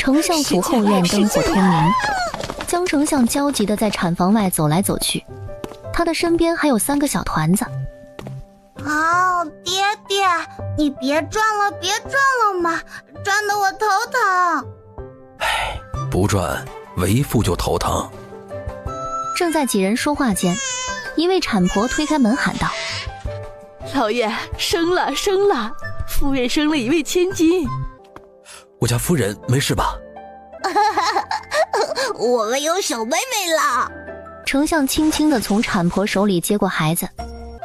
丞相府后院灯火通明，江丞相焦急地在产房外走来走去，他的身边还有3个小团子。爹爹，你别转了嘛，转得我头疼。不转，为父就头疼。正在几人说话间，一位产婆推开门喊道：老爷，生了，夫人生了一位千金。我家夫人没事吧？我们有小妹妹了。丞相轻轻地从产婆手里接过孩子，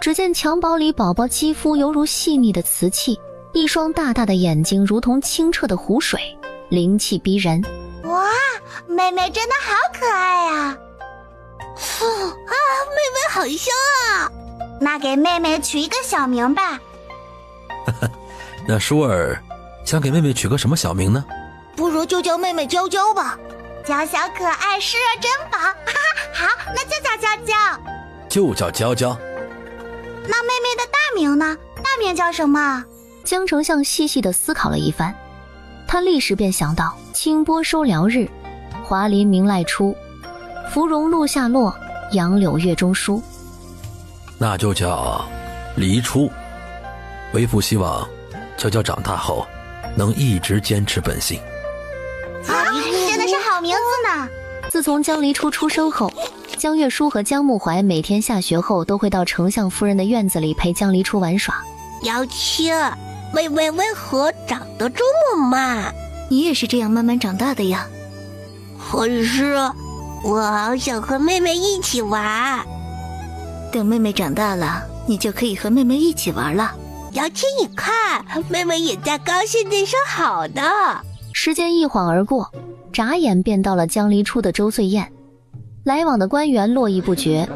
只见襁褓里宝宝肌肤犹如细腻的瓷器，一双大大的眼睛如同清澈的湖水，灵气逼人。哇，妹妹真的好可爱啊！妹妹好香啊！那给妹妹取一个小名吧。那舒儿想给妹妹取个什么小名呢？不如就叫妹妹娇娇吧，娇小可爱，湿热珍宝。好，那就叫娇娇。就叫娇娇。那妹妹的大名呢？大名叫什么？江丞相细细地思考了一番，他立时便想到清波收辽日，华林明赖初，芙蓉露下落，杨柳月中书。那就叫黎初。为父希望娇娇长大后能一直坚持本性。真的是好名字呢。自从江离初出生后，江月书和江木怀每天下学后都会到丞相夫人的院子里陪江离初玩耍。瑶卿，妹妹为何长得这么慢？你也是这样慢慢长大的呀。可是我好想和妹妹一起玩。等妹妹长大了，你就可以和妹妹一起玩了。瑶卿，你看，妹妹也在高兴地说好的。时间一晃而过，眨眼便到了江离初的周岁宴，来往的官员络绎不绝，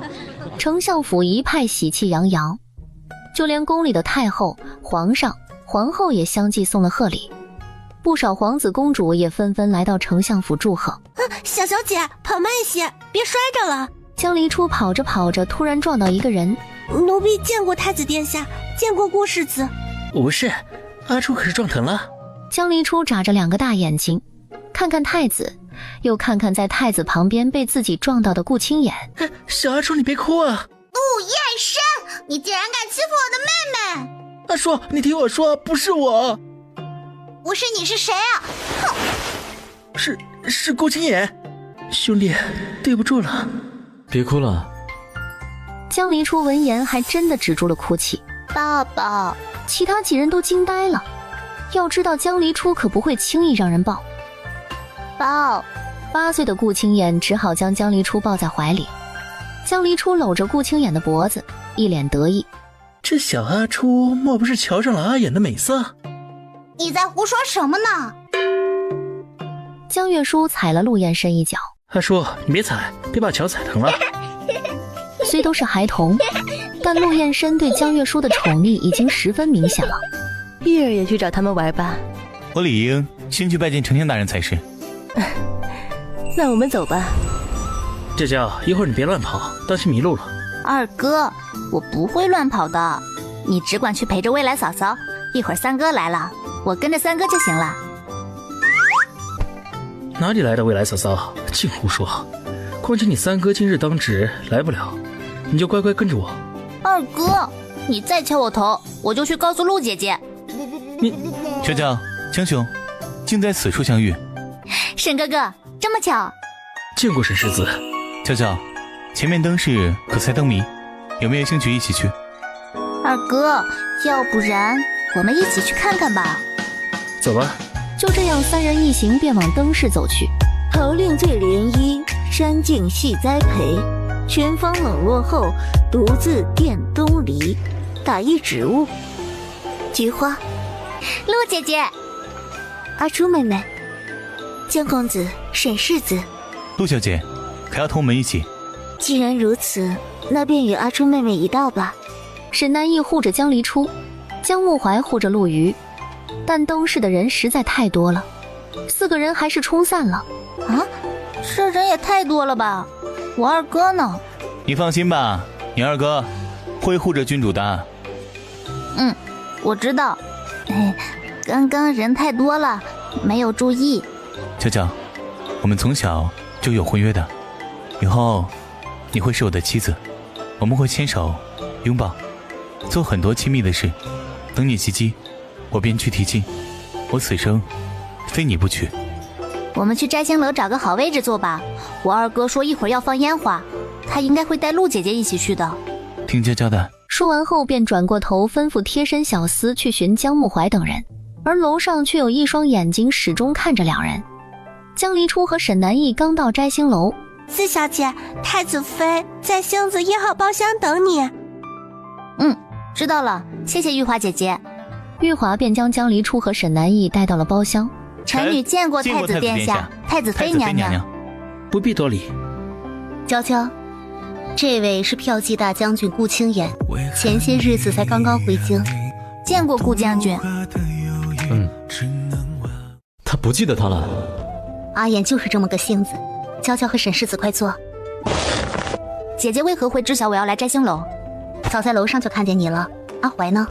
丞相府一派喜气洋洋，就连宫里的太后、皇上、皇后也相继送了贺礼，不少皇子公主也纷纷来到丞相府祝贺。小小姐，跑慢些，别摔着了。江离初跑着跑着，突然撞到一个人。奴婢见过太子殿下，见过顾世子。无事，阿初可是撞疼了。江离初眨着2个大眼睛，看看太子，又看看在太子旁边被自己撞到的顾青眼。小阿初，你别哭啊！陆燕生，你竟然敢欺负我的妹妹！阿叔，你听我说，不是我。不是你是谁啊？哼！是顾青眼，兄弟，对不住了。别哭了。江离初闻言还真的止住了哭泣。爸爸，其他几人都惊呆了，要知道江离初可不会轻易让人抱。抱！8岁的顾青眼只好将江离初抱在怀里。江离初搂着顾青眼的脖子，一脸得意。这小阿初莫不是瞧上了阿眼的美色？你在胡说什么呢？江月书踩了陆燕深一脚。阿叔，你别踩，别把脚踩疼了。虽都是孩童，但陆燕深对江月书的宠溺已经十分明显了。玉儿也去找他们玩吧。我理应先去拜见丞相大人才是。那我们走吧。这叫一会儿你别乱跑，当心迷路了。二哥，我不会乱跑的，你只管去陪着未来嫂嫂，一会儿三哥来了，我跟着三哥就行了。哪里来的未来嫂嫂，净胡说！况且你三哥今日当值，来不了，你就乖乖跟着我。二哥，你再敲我头，我就去告诉陆姐姐。你小蒋、江兄，竟在此处相遇。沈哥哥，这么巧。见过沈世子。娇娇，前面灯饰可猜灯谜，有没有兴趣一起去？二哥，要不然我们一起去看看吧。走吧。就这样，3人一行便往灯市走去。桃令醉涟漪，山径系栽培。全芳冷落后，独自殿东篱。打一植物，菊花。陆姐姐，阿初妹妹，江公子，沈世子。陆小姐，可要同我们一起？既然如此，那便与阿初妹妹一道吧。沈南义护着江离初，江木怀护着陆瑜，但灯市的人实在太多了，4个人还是冲散了。啊，这人也太多了吧？我二哥呢？你放心吧，你二哥会护着君主的。我知道。刚刚人太多了，没有注意。娇娇，我们从小就有婚约的，以后你会是我的妻子，我们会牵手、拥抱，做很多亲密的事。等你及笄，我便去提亲。我此生非你不娶。我们去摘星楼找个好位置坐吧。我二哥说一会儿要放烟花，他应该会带陆姐姐一起去的。听娇娇的。说完后便转过头吩咐贴身小厮去寻江沐怀等人，而楼上却有一双眼睛始终看着两人。江离初和沈南翼刚到摘星楼，四小姐，太子妃在星子1号包厢等你。知道了，谢谢玉华姐姐。玉华便将江离初和沈南翼带到了包厢。臣女见过太子殿下、太子妃娘娘。不必多礼。娇娇，这位是骠骑大将军顾青言，前些日子才刚刚回京。见过顾将军。他不记得他了。阿言就是这么个性子。娇娇和沈世子快坐。姐姐为何会知晓我要来摘星楼？早在楼上就看见你了。阿怀呢？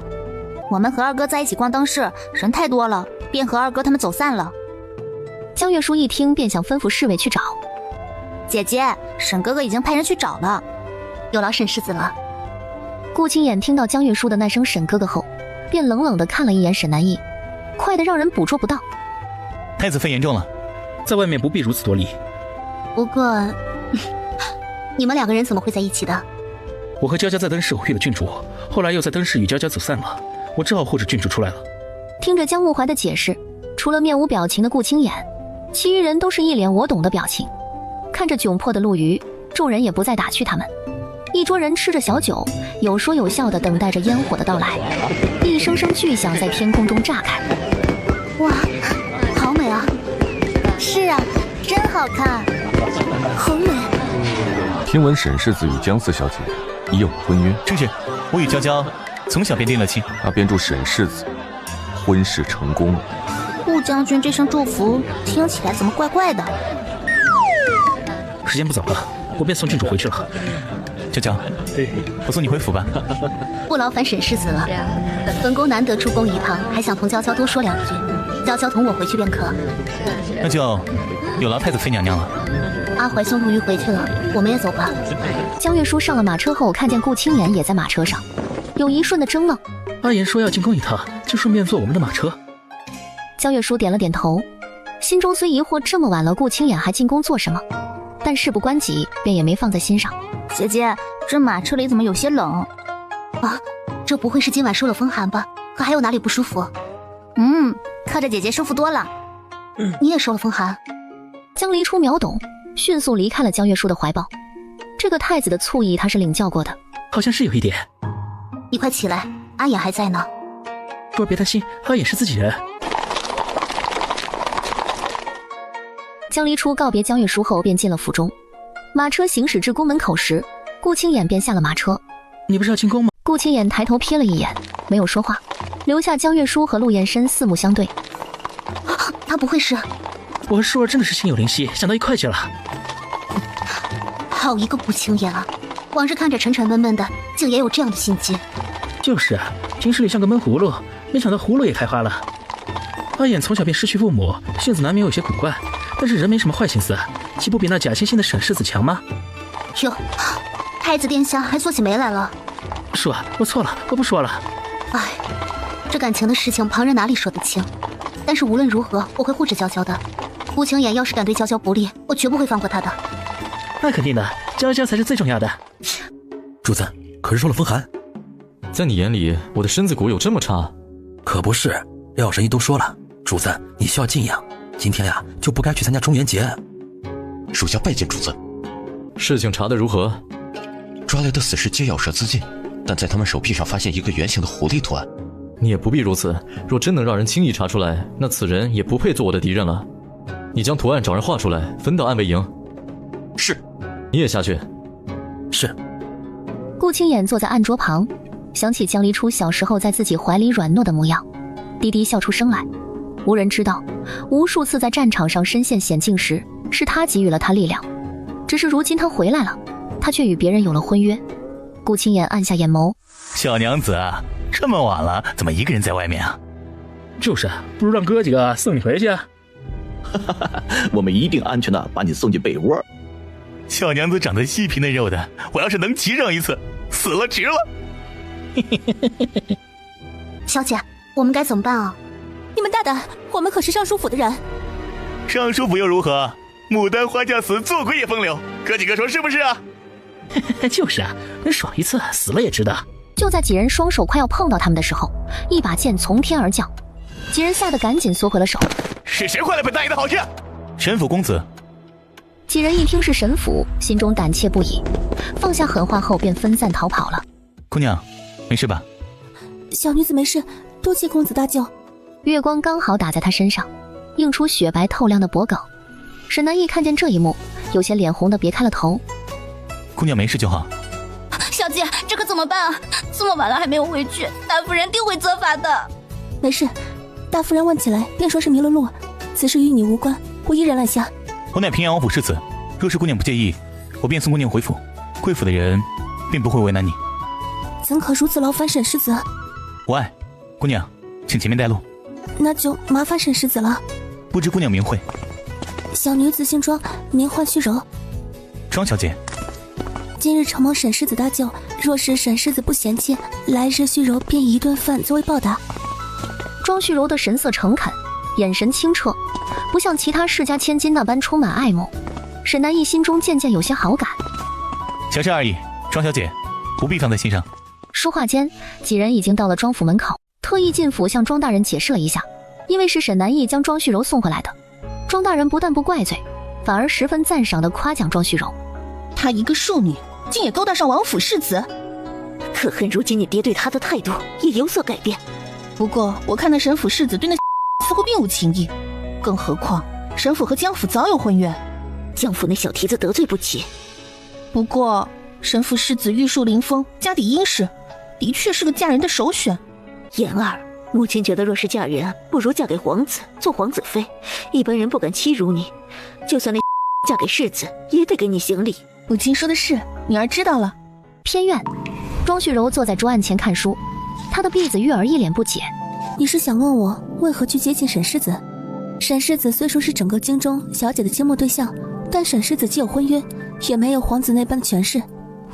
我们和二哥在一起逛灯饰，人太多了，便和二哥他们走散了。江月书一听便想吩咐侍卫去找。姐姐，沈哥哥已经派人去找了，有劳沈世子了。顾青眼听到江月书的那声沈哥哥后，便冷冷地看了一眼沈南翼，快得让人捕捉不到。太子妃言重了，在外面不必如此多礼。不过你们两个人怎么会在一起的？我和娇娇在灯市偶遇了郡主，后来又在灯市与娇娇走散了，我只好护着郡主出来了。听着江沐怀的解释，除了面无表情的顾青眼，其余人都是一脸我懂的表情。看着窘迫的陆瑜，众人也不再打趣他们。一桌人吃着小酒，有说有笑的等待着烟火的到来。一声声巨响在天空中炸开。哇，好美啊！是啊，真好看，好美。听闻沈世子与江四小姐已有婚约。正是，我与娇娇从小便定了亲。那便祝沈世子婚事成功了。顾将军这声祝福听起来怎么怪怪的？时间不早了，我便送郡主回去了。娇娇，我送你回府吧。不劳烦沈世子了，本宫难得出宫一趟，还想同娇娇多说两句。娇娇同我回去便可。那就有劳太子妃娘娘了。阿怀送陆瑜回去了，我们也走吧。江月书上了马车后，看见顾青言也在马车上，有一瞬的怔愣。阿言说要进宫一趟，就顺便坐我们的马车。江月书点了点头，心中虽疑惑这么晚了顾青眼还进宫做什么，但事不关己，便也没放在心上。姐姐，这马车里怎么有些冷？啊，这不会是今晚受了风寒吧？可还有哪里不舒服？靠着姐姐舒服多了。你也受了风寒？江离初秒懂，迅速离开了江月书的怀抱。这个太子的醋意他是领教过的，好像是有一点。你快起来，阿衍还在呢。别担心，阿衍是自己人。江离初告别江月书后便进了府中。马车行驶至宫门口时，顾青眼便下了马车。你不是要进宫吗？顾青眼抬头瞥了一眼，没有说话，留下江月书和陆延伸四目相对。他不会是……我和舒儿真的是心有灵犀，想到一块去了。好一个顾青眼啊！往日看着沉沉闷闷的，竟也有这样的心机。就是啊，平时里像个闷葫芦，没想到葫芦也开花了。阿衍从小便失去父母，性子难免有些古怪，但是人没什么坏心思，岂不比那假惺惺的沈世子强吗？哟，太子殿下还做起眉来了。叔啊，我错了，我不说了。哎，这感情的事情，旁人哪里说得清？但是无论如何，我会护着娇娇的。顾青言要是敢对娇娇不利，我绝不会放过他的。那肯定的，娇娇才是最重要的。主子，可是受了风寒。在你眼里，我的身子骨有这么差？可不是，廖神医都说了，主子你需要静养，今天呀就不该去参加中元节。属下拜见主子。事情查得如何？抓来的死士皆咬舌自尽，但在他们手臂上发现一个圆形的狐狸图案。你也不必如此，若真能让人轻易查出来，那此人也不配做我的敌人了。你将图案找人画出来，分到暗卫营。是。你也下去。是。顾青眼坐在案桌旁，想起江离初小时候在自己怀里软糯的模样，低低笑出声来。无人知道，无数次在战场上身陷险境时，是他给予了他力量。只是如今他回来了，他却与别人有了婚约。顾青眼按下眼眸，小娘子，这么晚了，怎么一个人在外面啊？就是，不如让哥几个送你回去啊。我们一定安全的把你送进被窝。小娘子长得细皮嫩肉的，我要是能骑上一次，死了值了。小姐，我们该怎么办啊？你们大胆，我们可是尚书府的人。尚书府又如何？牡丹花嫁死，做鬼也风流。哥几个说是不是啊？就是啊，爽一次，死了也值得。就在几人双手快要碰到他们的时候，一把剑从天而降，几人吓得赶紧缩回了手。是谁坏了本大爷的好事？神府公子。几人一听是神府，心中胆怯不已，放下狠话后便分散逃跑了。姑娘，没事吧？小女子没事，多谢公子大救。月光刚好打在她身上，映出雪白透亮的脖颈。沈南义看见这一幕，有些脸红的别开了头。姑娘没事就好。小姐，这可怎么办啊？这么晚了还没有回去，大夫人定会责罚的。没事，大夫人问起来便说是迷了路，此事与你无关，我依然揽下。我乃平阳王府世子，若是姑娘不介意，我便送姑娘回府。贵府的人并不会为难你。怎可如此劳烦沈世子？无碍，姑娘，请前面带路。那就麻烦沈世子了。不知姑娘名讳？小女子姓庄，名唤虚柔。庄小姐，今日承蒙沈世子搭救，若是沈世子不嫌弃，来日虚柔便以一顿饭作为报答。庄虚柔的神色诚恳，眼神清澈，不像其他世家千金那般充满爱慕。沈南义心中渐渐有些好感。小事而已，庄小姐不必放在心上。说话间，几人已经到了庄府门口，特意进府向庄大人解释了一下，因为是沈南义将庄虚柔送回来的。庄大人不但不怪罪，反而十分赞赏地夸奖庄虚柔。她一个庶女，竟也勾搭上王府世子。可恨如今你爹对她的态度也有所改变。不过我看那沈府世子对那似乎并无情意，更何况沈府和江府早有婚约。江府那小蹄子得罪不起。不过沈府世子玉树临风，家底殷实，的确是个嫁人的首选。言儿，母亲觉得若是嫁人，不如嫁给皇子，做皇子妃，一般人不敢欺辱你。就算那嫁给世子，也得给你行礼。母亲说的是，女儿知道了。偏院，庄旭柔坐在桌案前看书，她的婢子玉儿一脸不解。你是想问我为何去接近沈世子？沈世子虽说是整个京中小姐的倾慕对象，但沈世子既有婚约，也没有皇子那般的权势。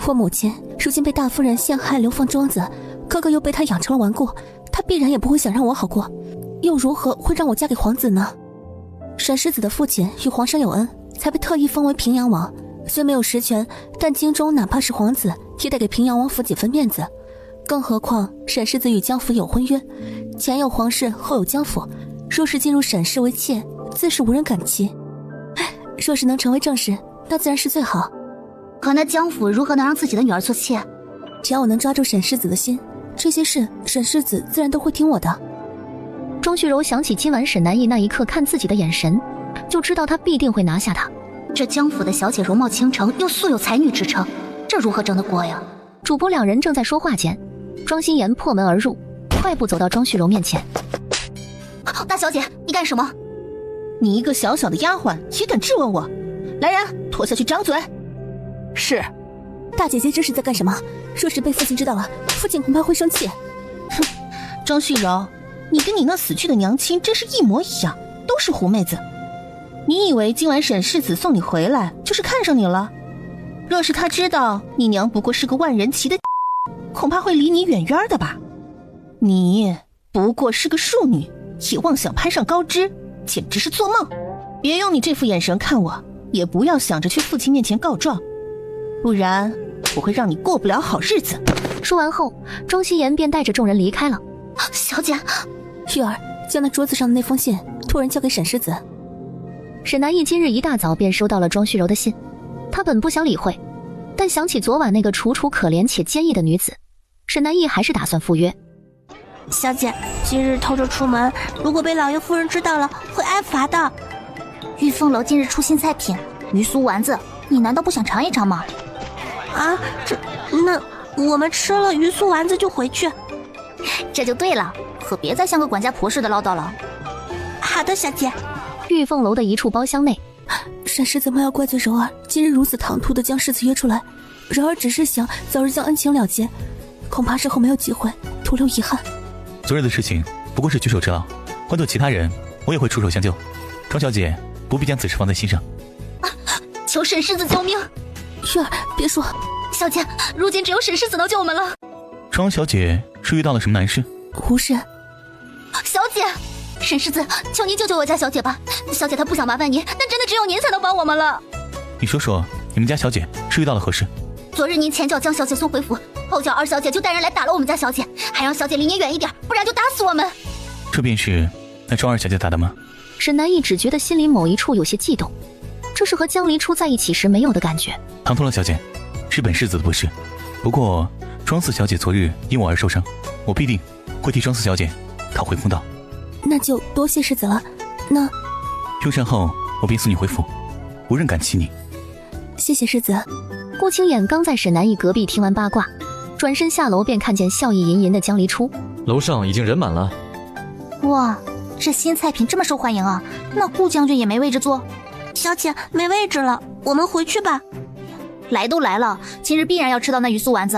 我母亲如今被大夫人陷害流放庄子，哥哥又被她养成了顽固，她必然也不会想让我好过，又如何会让我嫁给皇子呢？沈世子的父亲与皇上有恩，才被特意封为平阳王，虽没有实权，但京中哪怕是皇子，也得给平阳王府几分面子。更何况沈世子与江府有婚约，前有皇室，后有江府，若是进入沈氏为妾，自是无人敢欺。若是能成为正室，那自然是最好。可那江府如何能让自己的女儿做妾？只要我能抓住沈世子的心，这些事沈世子自然都会听我的。庄旭柔想起今晚沈南义那一刻看自己的眼神，就知道他必定会拿下他。这江府的小姐容貌倾城，又素有才女之称，这如何争得过呀？主仆两人正在说话间，庄心妍破门而入，快步走到庄旭柔面前。大小姐，你干什么？你一个小小的丫鬟也敢质问我？来人，拖下去掌嘴。是。大姐姐这是在干什么？若是被父亲知道了，父亲恐怕会生气。哼，庄旭柔，你跟你那死去的娘亲真是一模一样，都是狐妹子。你以为今晚沈世子送你回来就是看上你了？若是他知道你娘不过是个万人骑的，恐怕会离你远远的吧。你不过是个庶女，也妄想攀上高枝，简直是做梦。别用你这副眼神看我，也不要想着去父亲面前告状，不然我会让你过不了好日子。说完后，庄心妍便带着众人离开了。小姐，玉儿，将那桌子上的那封信托人交给沈世子。沈南义今日一大早便收到了庄旭柔的信，他本不想理会，但想起昨晚那个楚楚可怜且坚毅的女子，沈南义还是打算赴约。小姐，今日偷着出门，如果被老爷夫人知道了，会挨罚的。玉凤楼今日出新菜品，鱼酥丸子，你难道不想尝一尝吗？啊，那我们吃了鱼酥丸子就回去。这就对了，可别再像个管家婆似的唠叨了。好的，小姐。玉凤楼的一处包厢内，沈世子莫要怪罪柔儿，今日如此唐突的将世子约出来，柔儿只是想早日将恩情了结，恐怕日后没有机会，徒留遗憾。昨日的事情不过是举手之劳，换做其他人，我也会出手相救。庄小姐不必将此事放在心上。求沈世子救命！玉儿，别说，小姐，如今只有沈世子能救我们了。庄小姐是遇到了什么难事？无事。小姐，沈世子，求您救救我家小姐吧。小姐她不想麻烦您，但真的只有您才能帮我们了。你说说，你们家小姐是遇到了何事？昨日您前脚将小姐送回府，后脚二小姐就带人来打了我们家小姐，还让小姐离您远一点，不然就打死我们。这便是那庄二小姐打的吗？沈南义只觉得心里某一处有些悸动，这是和江离初在一起时没有的感觉。唐突了小姐，是本世子的不是。不过庄四小姐昨日因我而受伤，我必定会替庄四小姐讨回公道。那就多谢世子了。那用膳后我便送你回府，无人敢欺你。谢谢世子。顾青眼刚在沈南义隔壁听完八卦，转身下楼便看见笑意吟吟的江离初。楼上已经人满了。哇，这新菜品这么受欢迎啊！那顾将军也没位置坐。小姐没位置了，我们回去吧。来都来了，今日必然要吃到那鱼酥丸子。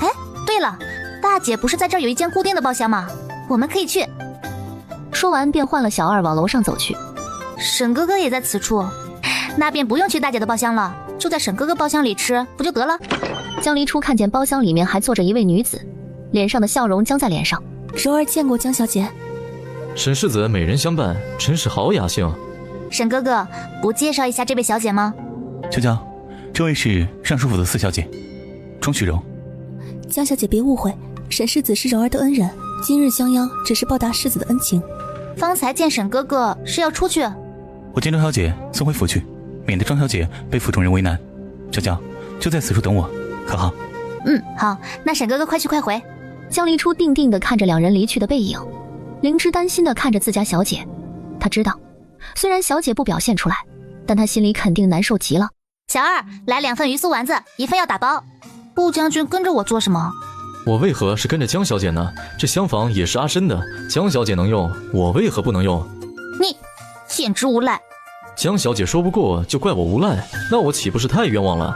哎，对了，大姐不是在这儿有一间固定的包厢吗？我们可以去。说完便换了小二往楼上走去。沈哥哥也在此处，那便不用去大姐的包厢了，就在沈哥哥包厢里吃不就得了？江离初看见包厢里面还坐着一位女子，脸上的笑容僵在脸上。柔儿见过江小姐。沈世子美人相伴，真是好雅兴。沈哥哥，不介绍一下这位小姐吗？娇娇，这位是尚书府的四小姐，庄雪柔。江小姐别误会，沈世子是柔儿的恩人，今日相邀只是报答世子的恩情。方才见沈哥哥是要出去，我将庄小姐送回府去，免得庄小姐被府中人为难。娇娇就在此处等我，可好？好，那沈哥哥快去快回。江离初定定地看着两人离去的背影，灵芝担心地看着自家小姐，她知道虽然小姐不表现出来，但她心里肯定难受极了。小二，来2份鱼酥丸子，1份要打包。顾将军跟着我做什么？我为何是跟着江小姐呢？这厢房也是阿深的，江小姐能用，我为何不能用？你简直无赖！江小姐说不过就怪我无赖，那我岂不是太冤枉了？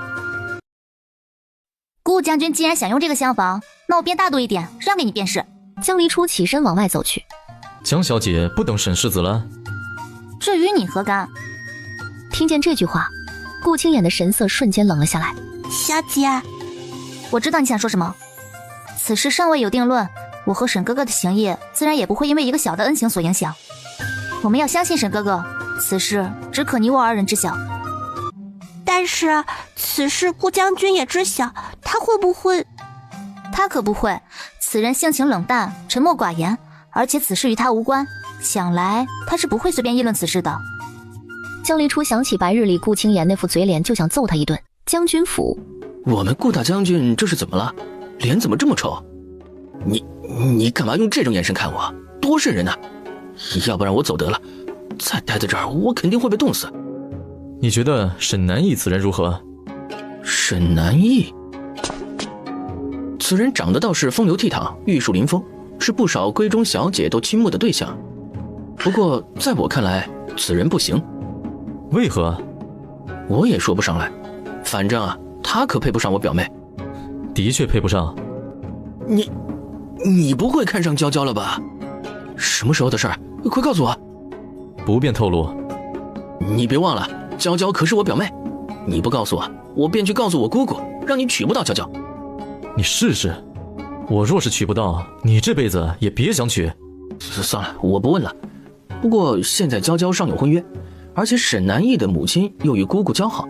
顾将军既然想用这个厢房，那我变大度一点，让给你便是。江离初起身往外走去。江小姐不等沈世子了？这与你何干？听见这句话，顾青眼的神色瞬间冷了下来。小姐，我知道你想说什么。此事尚未有定论，我和沈哥哥的情谊自然也不会因为一个小的恩情所影响。我们要相信沈哥哥，此事只可你我2人知晓。但是此事顾将军也知晓，他会不会？他可不会，此人性情冷淡，沉默寡言，而且此事与他无关，想来他是不会随便议论此事的。江离初想起白日里顾青言那副嘴脸，就想揍他一顿。将军府，我们顾大将军这是怎么了？脸怎么这么臭？你干嘛用这种眼神看我？多瘆人啊！要不然我走得了，再待在这儿我肯定会被冻死。你觉得沈南义此人如何？沈南义，此人长得倒是风流倜傥，玉树临风，是不少闺中小姐都倾慕的对象。不过在我看来，此人不行。为何？我也说不上来，反正啊，他可配不上我表妹。的确配不上。你不会看上娇娇了吧？什么时候的事儿？快告诉我。不便透露。你别忘了，娇娇可是我表妹。你不告诉我，我便去告诉我姑姑，让你娶不到娇娇。你试试，我若是娶不到，你这辈子也别想娶。算了，我不问了。不过现在娇娇尚有婚约，而且沈南义的母亲又与姑姑交好，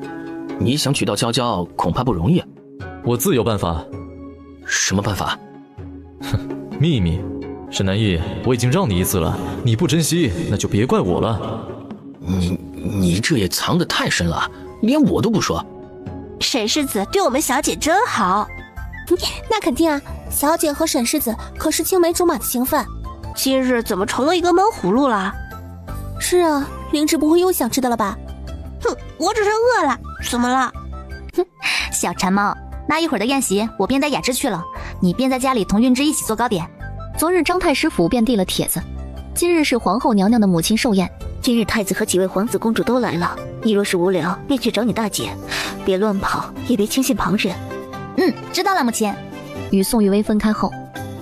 你想娶到娇娇恐怕不容易啊。我自有办法。什么办法？哼，秘密。沈南义，我已经让你一次了，你不珍惜，那就别怪我了。你这也藏得太深了，连我都不说。沈世子对我们小姐真好。那肯定啊，小姐和沈世子可是青梅竹马的情分。今日怎么成了一个闷葫芦了？是啊，灵芝不会又想吃的了吧？哼，我只是饿了，怎么了？哼，小馋猫，那一会儿的宴席我便带雅芝去了，你便在家里同韵芝一起做糕点。昨日张太师府便递了帖子，今日是皇后娘娘的母亲寿宴，今日太子和几位皇子公主都来了，你若是无聊，便去找你大姐，别乱跑，也别轻信旁人。知道了，母亲。与宋玉薇分开后，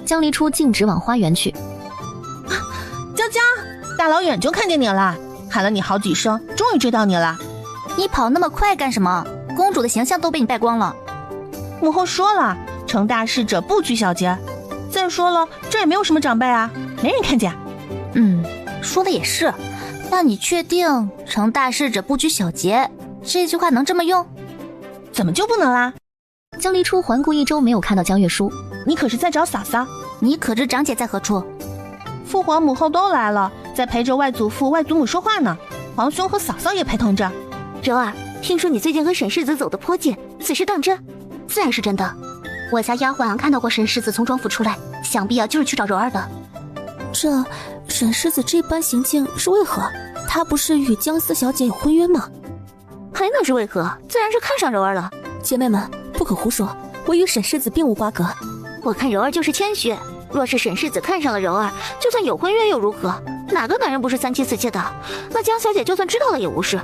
江离初径直往花园去。娇娇，大老远就看见你了，喊了你好几声，终于追到你了。你跑那么快干什么？公主的形象都被你败光了。母后说了，成大事者不拘小节。再说了，这也没有什么长辈啊，没人看见。说的也是。那你确定成大事者不拘小节这句话能这么用？怎么就不能啦？江离初环顾一周，没有看到江月书。你可是在找嫂嫂？你可知长姐在何处？父皇母后都来了，在陪着外祖父外祖母说话呢。皇兄和嫂嫂也陪同着。柔儿，听说你最近和沈世子走得颇近，此事当真？自然是真的。我家丫鬟看到过沈世子从庄府出来，想必就是去找柔儿的。这沈世子这般行径是为何？他不是与江思小姐有婚约吗？还能是为何？自然是看上柔儿了。姐妹们，不可胡说，我与沈世子并无瓜葛。我看柔儿就是谦虚，若是沈世子看上了柔儿，就算有婚约又如何？哪个男人不是三妻四妾的？那江小姐就算知道了也无事。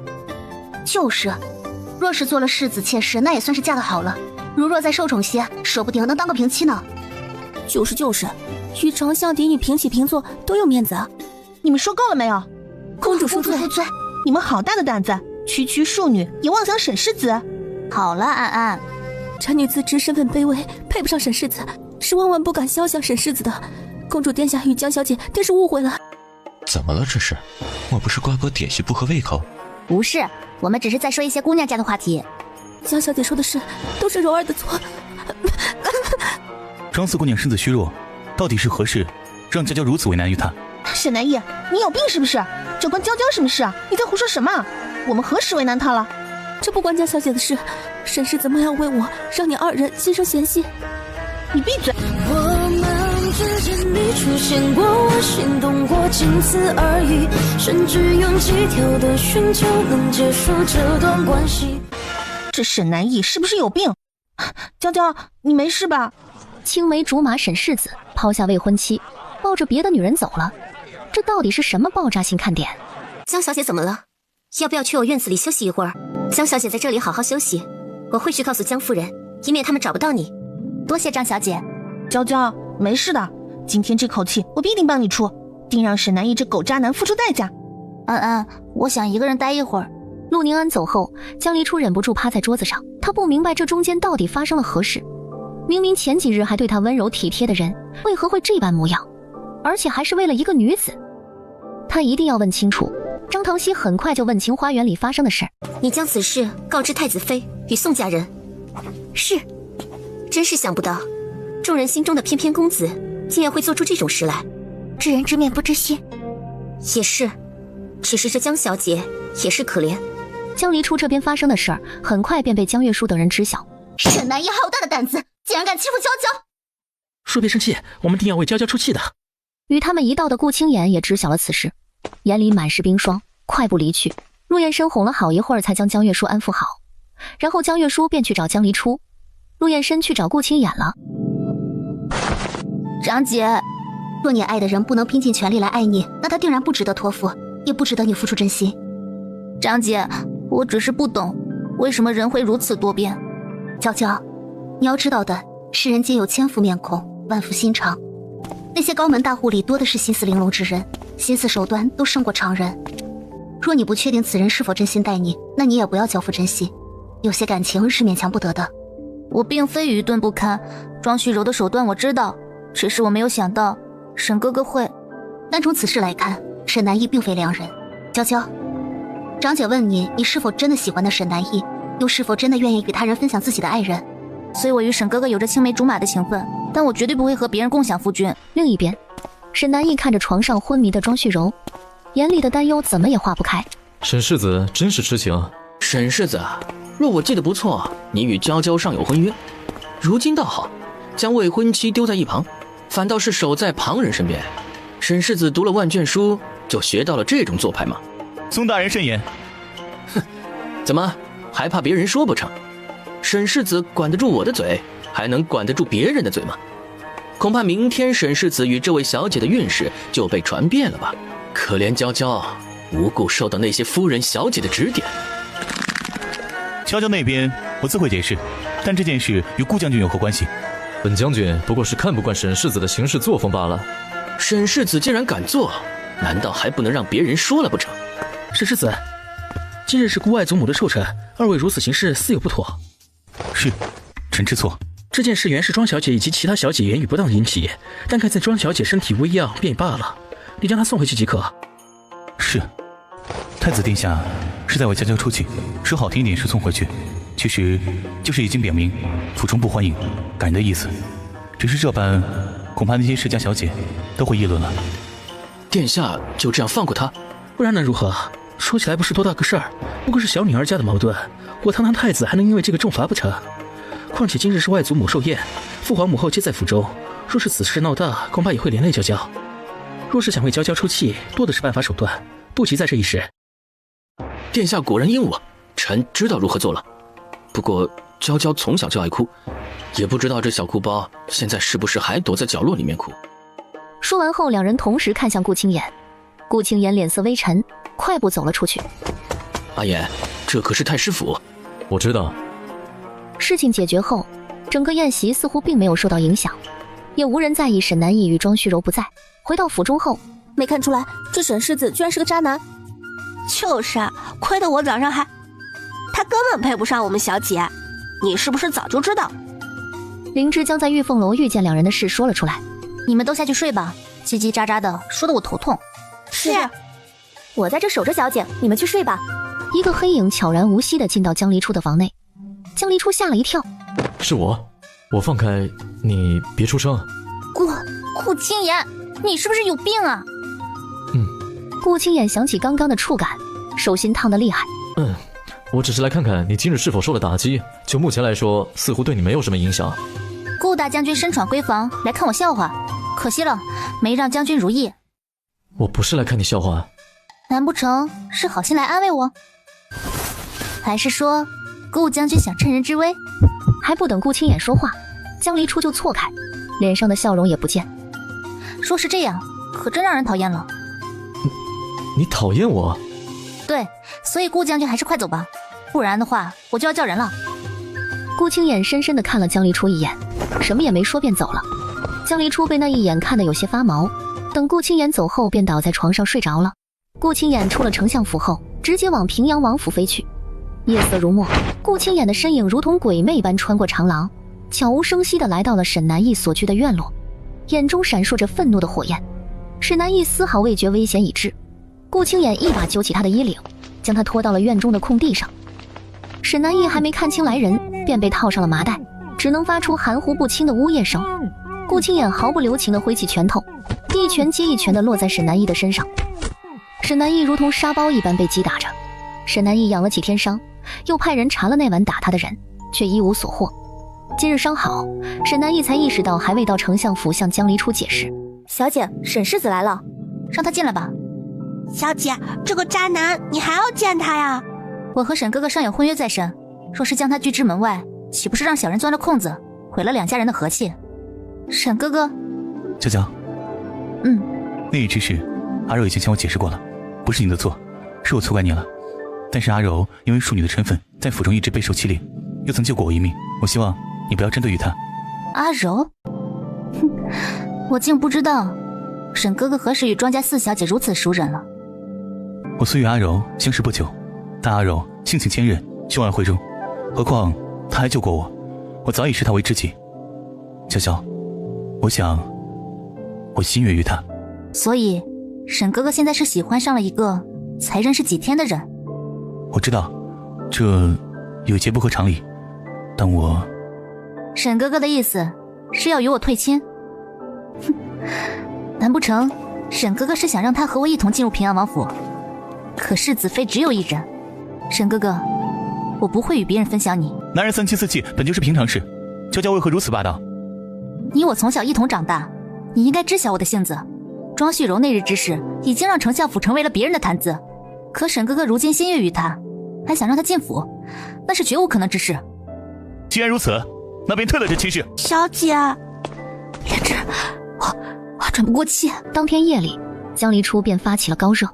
就是，若是做了世子妾室，那也算是嫁得好了。如若再受宠些，说不定能当个平妻呢。就是，与丞相嫡女平起平坐都有面子啊！你们说够了没有？公主恕罪！你们好大的胆子，区庶女也妄想沈世子！好了，安安，臣女自知身份卑微，配不上沈世子，是万万不敢肖想沈世子的。公主殿下与江小姐定是误会了。怎么了这是？莫不是瓜果点心不合胃口？不是，我们只是在说一些姑娘家的话题。江小姐说的是，都是柔儿的错。庄四姑娘身子虚弱，到底是何事，让娇娇如此为难于她？沈南义，你有病是不是？这关娇娇什么事啊？你在胡说什么？我们何时为难她了？这不关江小姐的事，沈世怎么样为我，让你二人心生嫌隙？你闭嘴！我们之间你出现过，我心动过，仅此而已，甚至用几条的讯就能结束这段关系。这沈南义是不是有病？娇娇，你没事吧？青梅竹马沈世子抛下未婚妻，抱着别的女人走了，这到底是什么爆炸性看点？江小姐怎么了？要不要去我院子里休息一会儿？江小姐在这里好好休息，我会去告诉江夫人，以免他们找不到你。多谢张小姐。娇娇，没事的，今天这口气我必定帮你出，定让沈南义这狗渣男付出代价。安安，我想一个人待一会儿。陆宁安走后，江离初忍不住趴在桌子上，他不明白这中间到底发生了何事。明明前几日还对他温柔体贴的人，为何会这般模样？而且还是为了一个女子。他一定要问清楚。张唐熙很快就问清花园里发生的事。你将此事告知太子妃与宋家人。是，真是想不到，众人心中的翩翩公子，竟然会做出这种事来。知人知面不知心。也是，只是这江小姐也是可怜。江离初这边发生的事儿，很快便被江月书等人知晓。沈南义好大的胆子，竟然敢欺负娇娇！叔别生气，我们定要为娇娇出气的。与他们一道的顾青言也知晓了此事，眼里满是冰霜，快步离去。陆彦深哄了好一会儿，才将江月书安抚好，然后江月书便去找江离初，陆彦深去找顾青言了。长姐，若你爱的人不能拼尽全力来爱你，那他定然不值得托付，也不值得你付出真心。长姐，我只是不懂，为什么人会如此多变？娇娇，你要知道的，世人皆有千副面孔，万副心肠。那些高门大户里多的是心思玲珑之人，心思手段都胜过常人。若你不确定此人是否真心待你，那你也不要交付真心。有些感情是勉强不得的。我并非愚钝不堪，庄旭柔的手段我知道，只是我没有想到沈哥哥会。单从此事来看，沈南义并非良人。娇娇，长姐问你，你是否真的喜欢那沈南义，又是否真的愿意与他人分享自己的爱人？所以我与沈哥哥有着青梅竹马的情分，但我绝对不会和别人共享夫君。另一边，沈南义看着床上昏迷的庄旭柔，眼里的担忧怎么也化不开。沈世子真是痴情。沈世子，若我记得不错，你与娇娇尚有婚约，如今倒好，将未婚妻丢在一旁，反倒是守在旁人身边。沈世子读了万卷书，就学到了这种做派吗？宋大人慎言。哼，怎么还怕别人说不成？沈世子管得住我的嘴，还能管得住别人的嘴吗？恐怕明天沈世子与这位小姐的运势就被传遍了吧。可怜娇娇无故受到那些夫人小姐的指点。娇娇那边我自会解释，但这件事与顾将军有何关系？本将军不过是看不惯沈世子的行事作风罢了。沈世子既然敢做，难道还不能让别人说了不成？沈世子，今日是孤外祖母的寿辰，二位如此行事，似有不妥。是，臣知错。这件事原是庄小姐以及其他小姐言语不当引起，但看在庄小姐身体微恙，便罢了。你将她送回去即可。是，太子殿下是在我娇娇出去，说好听一点是送回去，其实就是已经表明府中不欢迎赶人的意思。只是这般，恐怕那些世家小姐都会议论了。殿下就这样放过她？不然能如何？说起来不是多大个事儿，不过是小女儿家的矛盾，我堂堂太子还能因为这个重罚不成？况且今日是外祖母寿宴，父皇母后皆在府中，若是此事闹大，恐怕也会连累娇娇。若是想为娇娇出气，多的是办法手段，不急在这一时。殿下果然应我，臣知道如何做了。不过娇娇从小就爱哭，也不知道这小哭包现在是不是还躲在角落里面哭。说完后，两人同时看向顾青言，顾青言脸色微沉，快步走了出去。阿言，这可是太师府。我知道。事情解决后，整个宴席似乎并没有受到影响，也无人在意沈南逸与庄虚柔不在。回到府中后，没看出来这沈世子居然是个渣男。就是啊，亏得我早上还……他根本配不上我们小姐，你是不是早就知道？灵芝将在玉凤楼遇见两人的事说了出来。你们都下去睡吧，叽叽喳喳的，说得我头痛。是，我在这守着小姐，你们去睡吧。一个黑影悄然无息地进到江离初的房内，江离初吓了一跳。是我放开你，别出声。顾青言，你是不是有病啊？顾青言想起刚刚的触感，手心烫得厉害。我只是来看看你今日是否受了打击，就目前来说，似乎对你没有什么影响。顾大将军身闯闺房来看我笑话，可惜了，没让将军如意。我不是来看你笑话。难不成是好心来安慰我？还是说顾将军想趁人之危？还不等顾青言说话，江离初就错开，脸上的笑容也不见。说是这样，可真让人讨厌了。你讨厌我？对，所以顾将军还是快走吧，不然的话我就要叫人了。顾青眼深深地看了江离初一眼，什么也没说便走了。江离初被那一眼看得有些发毛，等顾青眼走后便倒在床上睡着了。顾青眼出了丞相府后，直接往平阳王府飞去。夜色如墨，顾青眼的身影如同鬼魅般穿过长廊，悄无声息地来到了沈南逸所居的院落，眼中闪烁着愤怒的火焰。沈南逸丝毫未觉危险已至，顾青眼一把揪起他的衣领，将他拖到了院中的空地上。沈南逸还没看清来人，便被套上了麻袋，只能发出含糊不清的呜咽声。顾青眼毫不留情地挥起拳头，一拳接一拳地落在沈南逸的身上。沈南逸如同沙包一般被击打着，沈南逸养了几天伤，又派人查了那晚打他的人，却一无所获。今日伤好，沈南逸才意识到还未到丞相府向江离初解释。小姐，沈世子来了，让他进来吧。小姐，这个渣男你还要见他呀？我和沈哥哥尚有婚约在身，若是将他拒之门外，岂不是让小人钻了空子，毁了两家人的和气？沈哥哥，娇娇，那一之事，阿柔已经向我解释过了，不是你的错，是我错怪你了。但是阿柔因为庶女的身份，在府中一直备受欺凌，又曾救过我一命，我希望你不要针对于她。阿柔？我竟不知道，沈哥哥何时与庄家四小姐如此熟人了。我虽与阿柔相识不久，但阿柔性情坚韧，凶悍慧中，何况她还救过我，我早已视她为知己。娇娇，我想，我心悦于她。所以，沈哥哥现在是喜欢上了一个才认识几天的人。我知道，这有些不合常理，但我……沈哥哥的意思是要与我退亲？难不成沈哥哥是想让他和我一同进入平阳王府？可世子妃只有一人，沈哥哥，我不会与别人分享你。男人三妻四妾本就是平常事，娇娇为何如此霸道？你我从小一同长大，你应该知晓我的性子。庄旭柔那日之事已经让丞相府成为了别人的谈资，可沈哥哥如今心悦于他，还想让他进府，那是绝无可能之事。既然如此，那便退了这亲事。小姐，莲芝，我喘不过气。当天夜里，江离初便发起了高热。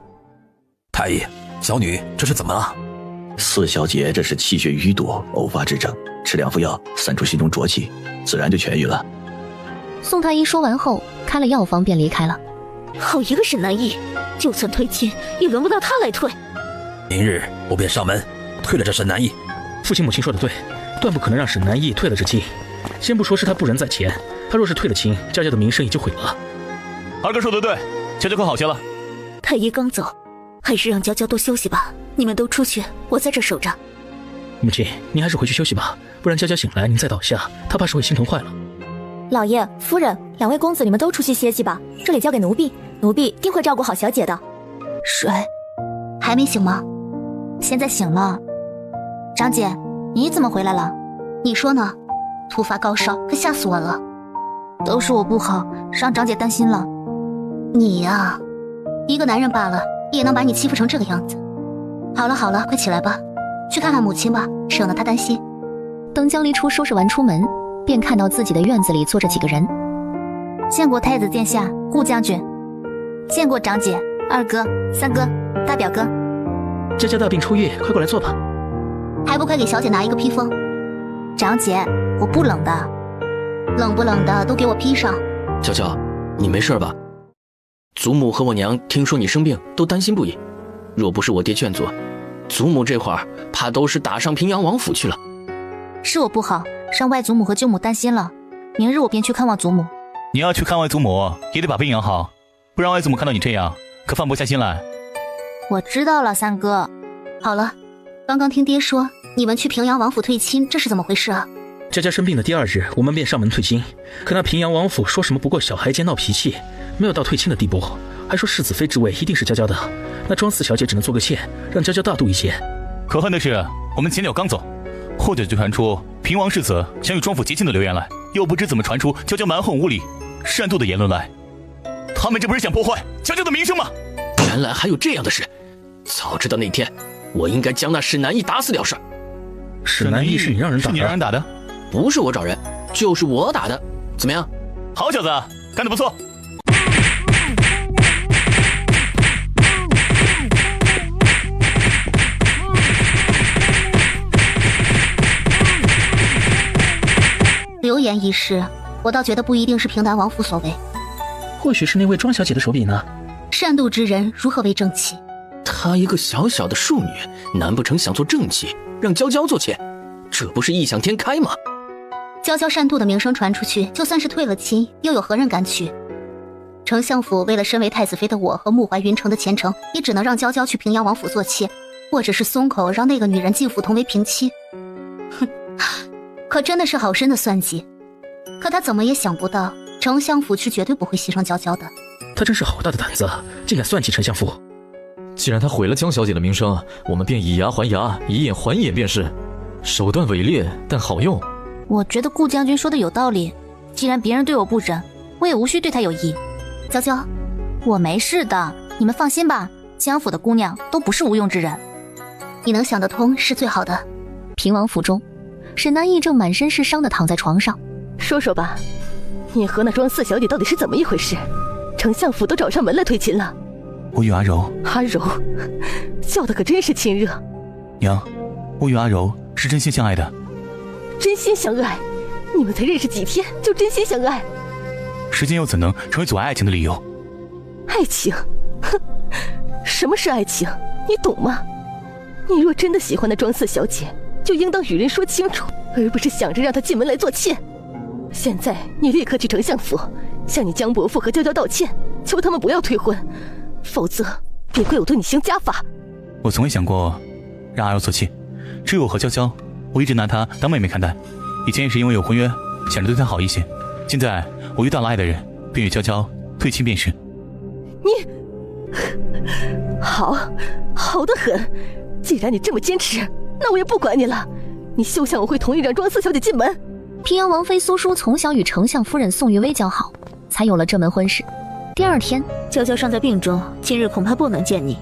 太医，小女这是怎么了？四小姐这是气血淤堵，偶发之症，吃2副药，散出心中浊气，自然就痊愈了。宋太医说完后，开了药方便离开了。好一个沈南逸，就算推亲，也轮不到他来退。明日我便上门退了这沈南逸。父亲母亲说的对，断不可能让沈南逸退了这亲。先不说是他不仁在前，他若是退了亲，娇娇的名声也就毁了。二哥说的对，娇娇可好些了。太医刚走，还是让娇娇多休息吧。你们都出去，我在这守着。母亲，您还是回去休息吧，不然娇娇醒来您再倒下，她怕是会心疼坏了。老爷、夫人，两位公子，你们都出去歇息吧，这里交给奴婢，奴婢定会照顾好小姐的。水，还没醒吗？现在醒了。长姐，你怎么回来了？你说呢？突发高烧，可吓死我了。都是我不好，让长姐担心了。你呀，一个男人罢了，也能把你欺负成这个样子。好了好了，快起来吧，去看看母亲吧，省得她担心。等江离初收拾完出门，便看到自己的院子里坐着几个人。见过太子殿下、顾将军，见过长姐、二哥、三哥、大表哥。娇娇大病初愈，快过来坐吧。还不快给小姐拿一个披风？长姐，我不冷的。冷不冷的都给我披上。娇娇，你没事吧？祖母和我娘听说你生病，都担心不已。若不是我爹劝阻，祖母这会儿怕都是打上平阳王府去了。是我不好，让外祖母和舅母担心了。明日我便去看望祖母。你要去看外祖母，也得把病养好，不然外祖母看到你这样，可放不下心来。我知道了，三哥。好了，刚刚听爹说你们去平阳王府退亲，这是怎么回事啊？娇娇生病的第二日，我们便上门退亲，可那平阳王府说什么不过小孩间闹脾气，没有到退亲的地步，还说世子妃之位一定是娇娇的。那庄四小姐只能做个妾，让娇娇大度一些。可恨的是，我们前脚刚走，后脚就传出平王世子想与庄府结亲的流言来，又不知怎么传出娇娇蛮横无理、擅妒的言论来。他们这不是想破坏娇娇的名声吗？原来还有这样的事，早知道那天我应该将那沈南逸打死了事。沈南逸是你让人打的？是你让人打的？不是我找人，就是我打的。怎么样？好小子，干得不错。流言一事，我倒觉得不一定是平南王府所为，或许是那位庄小姐的手笔呢。善妒之人如何为正妻？她一个小小的庶女，难不成想做正妻，让娇娇做妾？这不是异想天开吗？娇娇善妒的名声传出去，就算是退了亲，又有何人敢娶？丞相府为了身为太子妃的我和穆怀云城的前程，也只能让娇娇去平阳王府做妾，或者是松口让那个女人进府同为平妻。哼，可真的是好深的算计。可他怎么也想不到，丞相府是绝对不会牺牲娇娇的。他真是好大的胆子，竟敢算计丞相府。既然他毁了江小姐的名声，我们便以牙还牙，以眼还眼便是。手段伪劣，但好用。我觉得顾将军说的有道理，既然别人对我不仁，我也无需对他有意。娇娇，我没事的，你们放心吧，江府的姑娘都不是无用之人。你能想得通是最好的。平王府中，沈南逸正满身是伤的躺在床上。说说吧，你和那庄四小姐到底是怎么一回事？丞相府都找上门来退亲了。我与阿柔，阿柔，叫的可真是亲热。娘，我与阿柔是真心相爱的。真心相爱？你们才认识几天就真心相爱？时间又怎能成为阻碍爱情的理由？爱情？哼，什么是爱情？你懂吗？你若真的喜欢那庄四小姐，就应当与人说清楚，而不是想着让她进门来做妾。现在你立刻去丞相府，向你江伯父和娇娇道歉，求他们不要退婚，否则别怪我对你行家法。我从未想过让阿柔做妾，至于我和娇娇，我一直拿她当妹妹看待，以前也是因为有婚约，想着对她好一些。现在我遇到了爱的人，便与娇娇退亲便是。你好得很，既然你这么坚持，那我也不管你了。你休想我会同意让庄四小姐进门。平阳王妃苏淑从小与丞相夫人宋玉薇交好，才有了这门婚事。第二天，娇娇尚在病中，今日恐怕不能见你。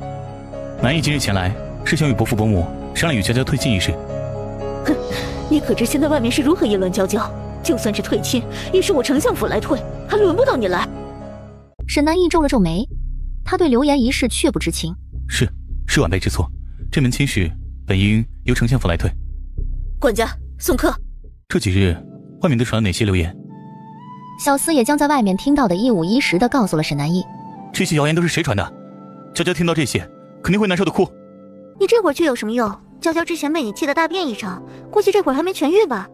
南逸今日前来，是想与伯父伯母商量与娇娇退亲一事。哼，你可知现在外面是如何议论娇娇？就算是退亲，也是我丞相府来退，还轮不到你来。沈南逸皱了皱眉，他对流言一事却不知情。是晚辈之错，这门亲事本应由丞相府来退。管家，送客。这几日外面都传了哪些流言？小厮也将在外面听到的一五一十地告诉了沈南逸。这些谣言都是谁传的？娇娇听到这些肯定会难受的哭。你这会儿去有什么用？娇娇之前被你气得大便一场，估计这会儿还没痊愈吧。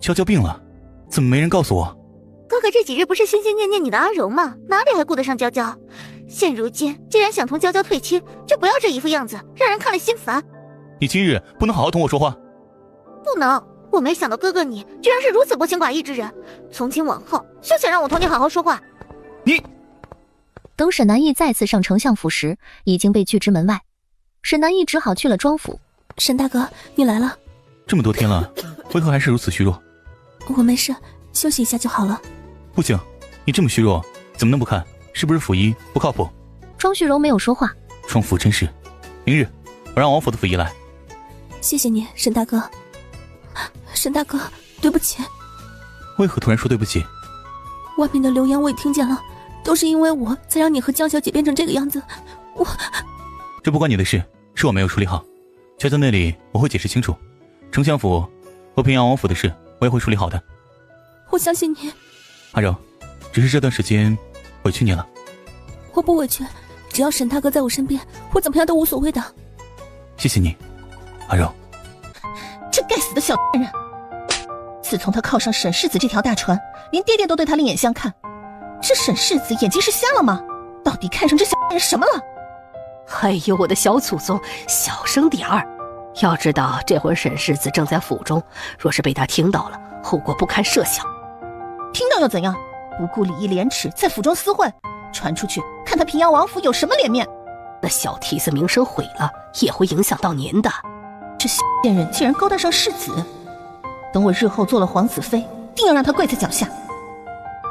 娇娇病了，怎么没人告诉我？哥哥这几日不是心心念念你的阿柔吗？哪里还顾得上娇娇？现如今既然想同娇娇退亲，就不要这一副样子，让人看了心烦。你今日不能好好同我说话？不能，我没想到哥哥你居然是如此薄情寡义之人，从今往后休想让我同你好好说话。你等沈南义再次上丞相府时，已经被拒之门外。沈南义只好去了庄府。沈大哥，你来了。这么多天了，为何还是如此虚弱？我没事，休息一下就好了。不行，你这么虚弱，怎么能不看？是不是府医不靠谱？庄旭柔没有说话。庄府真是，明日我让王府的府医来。谢谢你，沈大哥。沈大哥，对不起。为何突然说对不起？外面的流言我也听见了，都是因为我才让你和江小姐变成这个样子。这不关你的事，是我没有处理好。娇娇那里我会解释清楚，丞相府和平阳王府的事我也会处理好的。我相信你。阿柔，只是这段时间委屈你了。我不委屈，只要沈大哥在我身边，我怎么样都无所谓的。谢谢你，阿柔。这该死的小人！自从他靠上沈世子这条大船，连爹爹都对他另眼相看。这沈世子眼睛是瞎了吗？到底看上这小人什么了？哎呦，我的小祖宗，小声点儿！要知道，这会儿沈世子正在府中，若是被他听到了，后果不堪设想。听到又怎样？不顾礼义廉耻，在府中私会，传出去，看他平阳王府有什么脸面？那小蹄子名声毁了，也会影响到您的。这贱人竟然勾搭上世子，等我日后做了皇子妃，定要让他跪在脚下。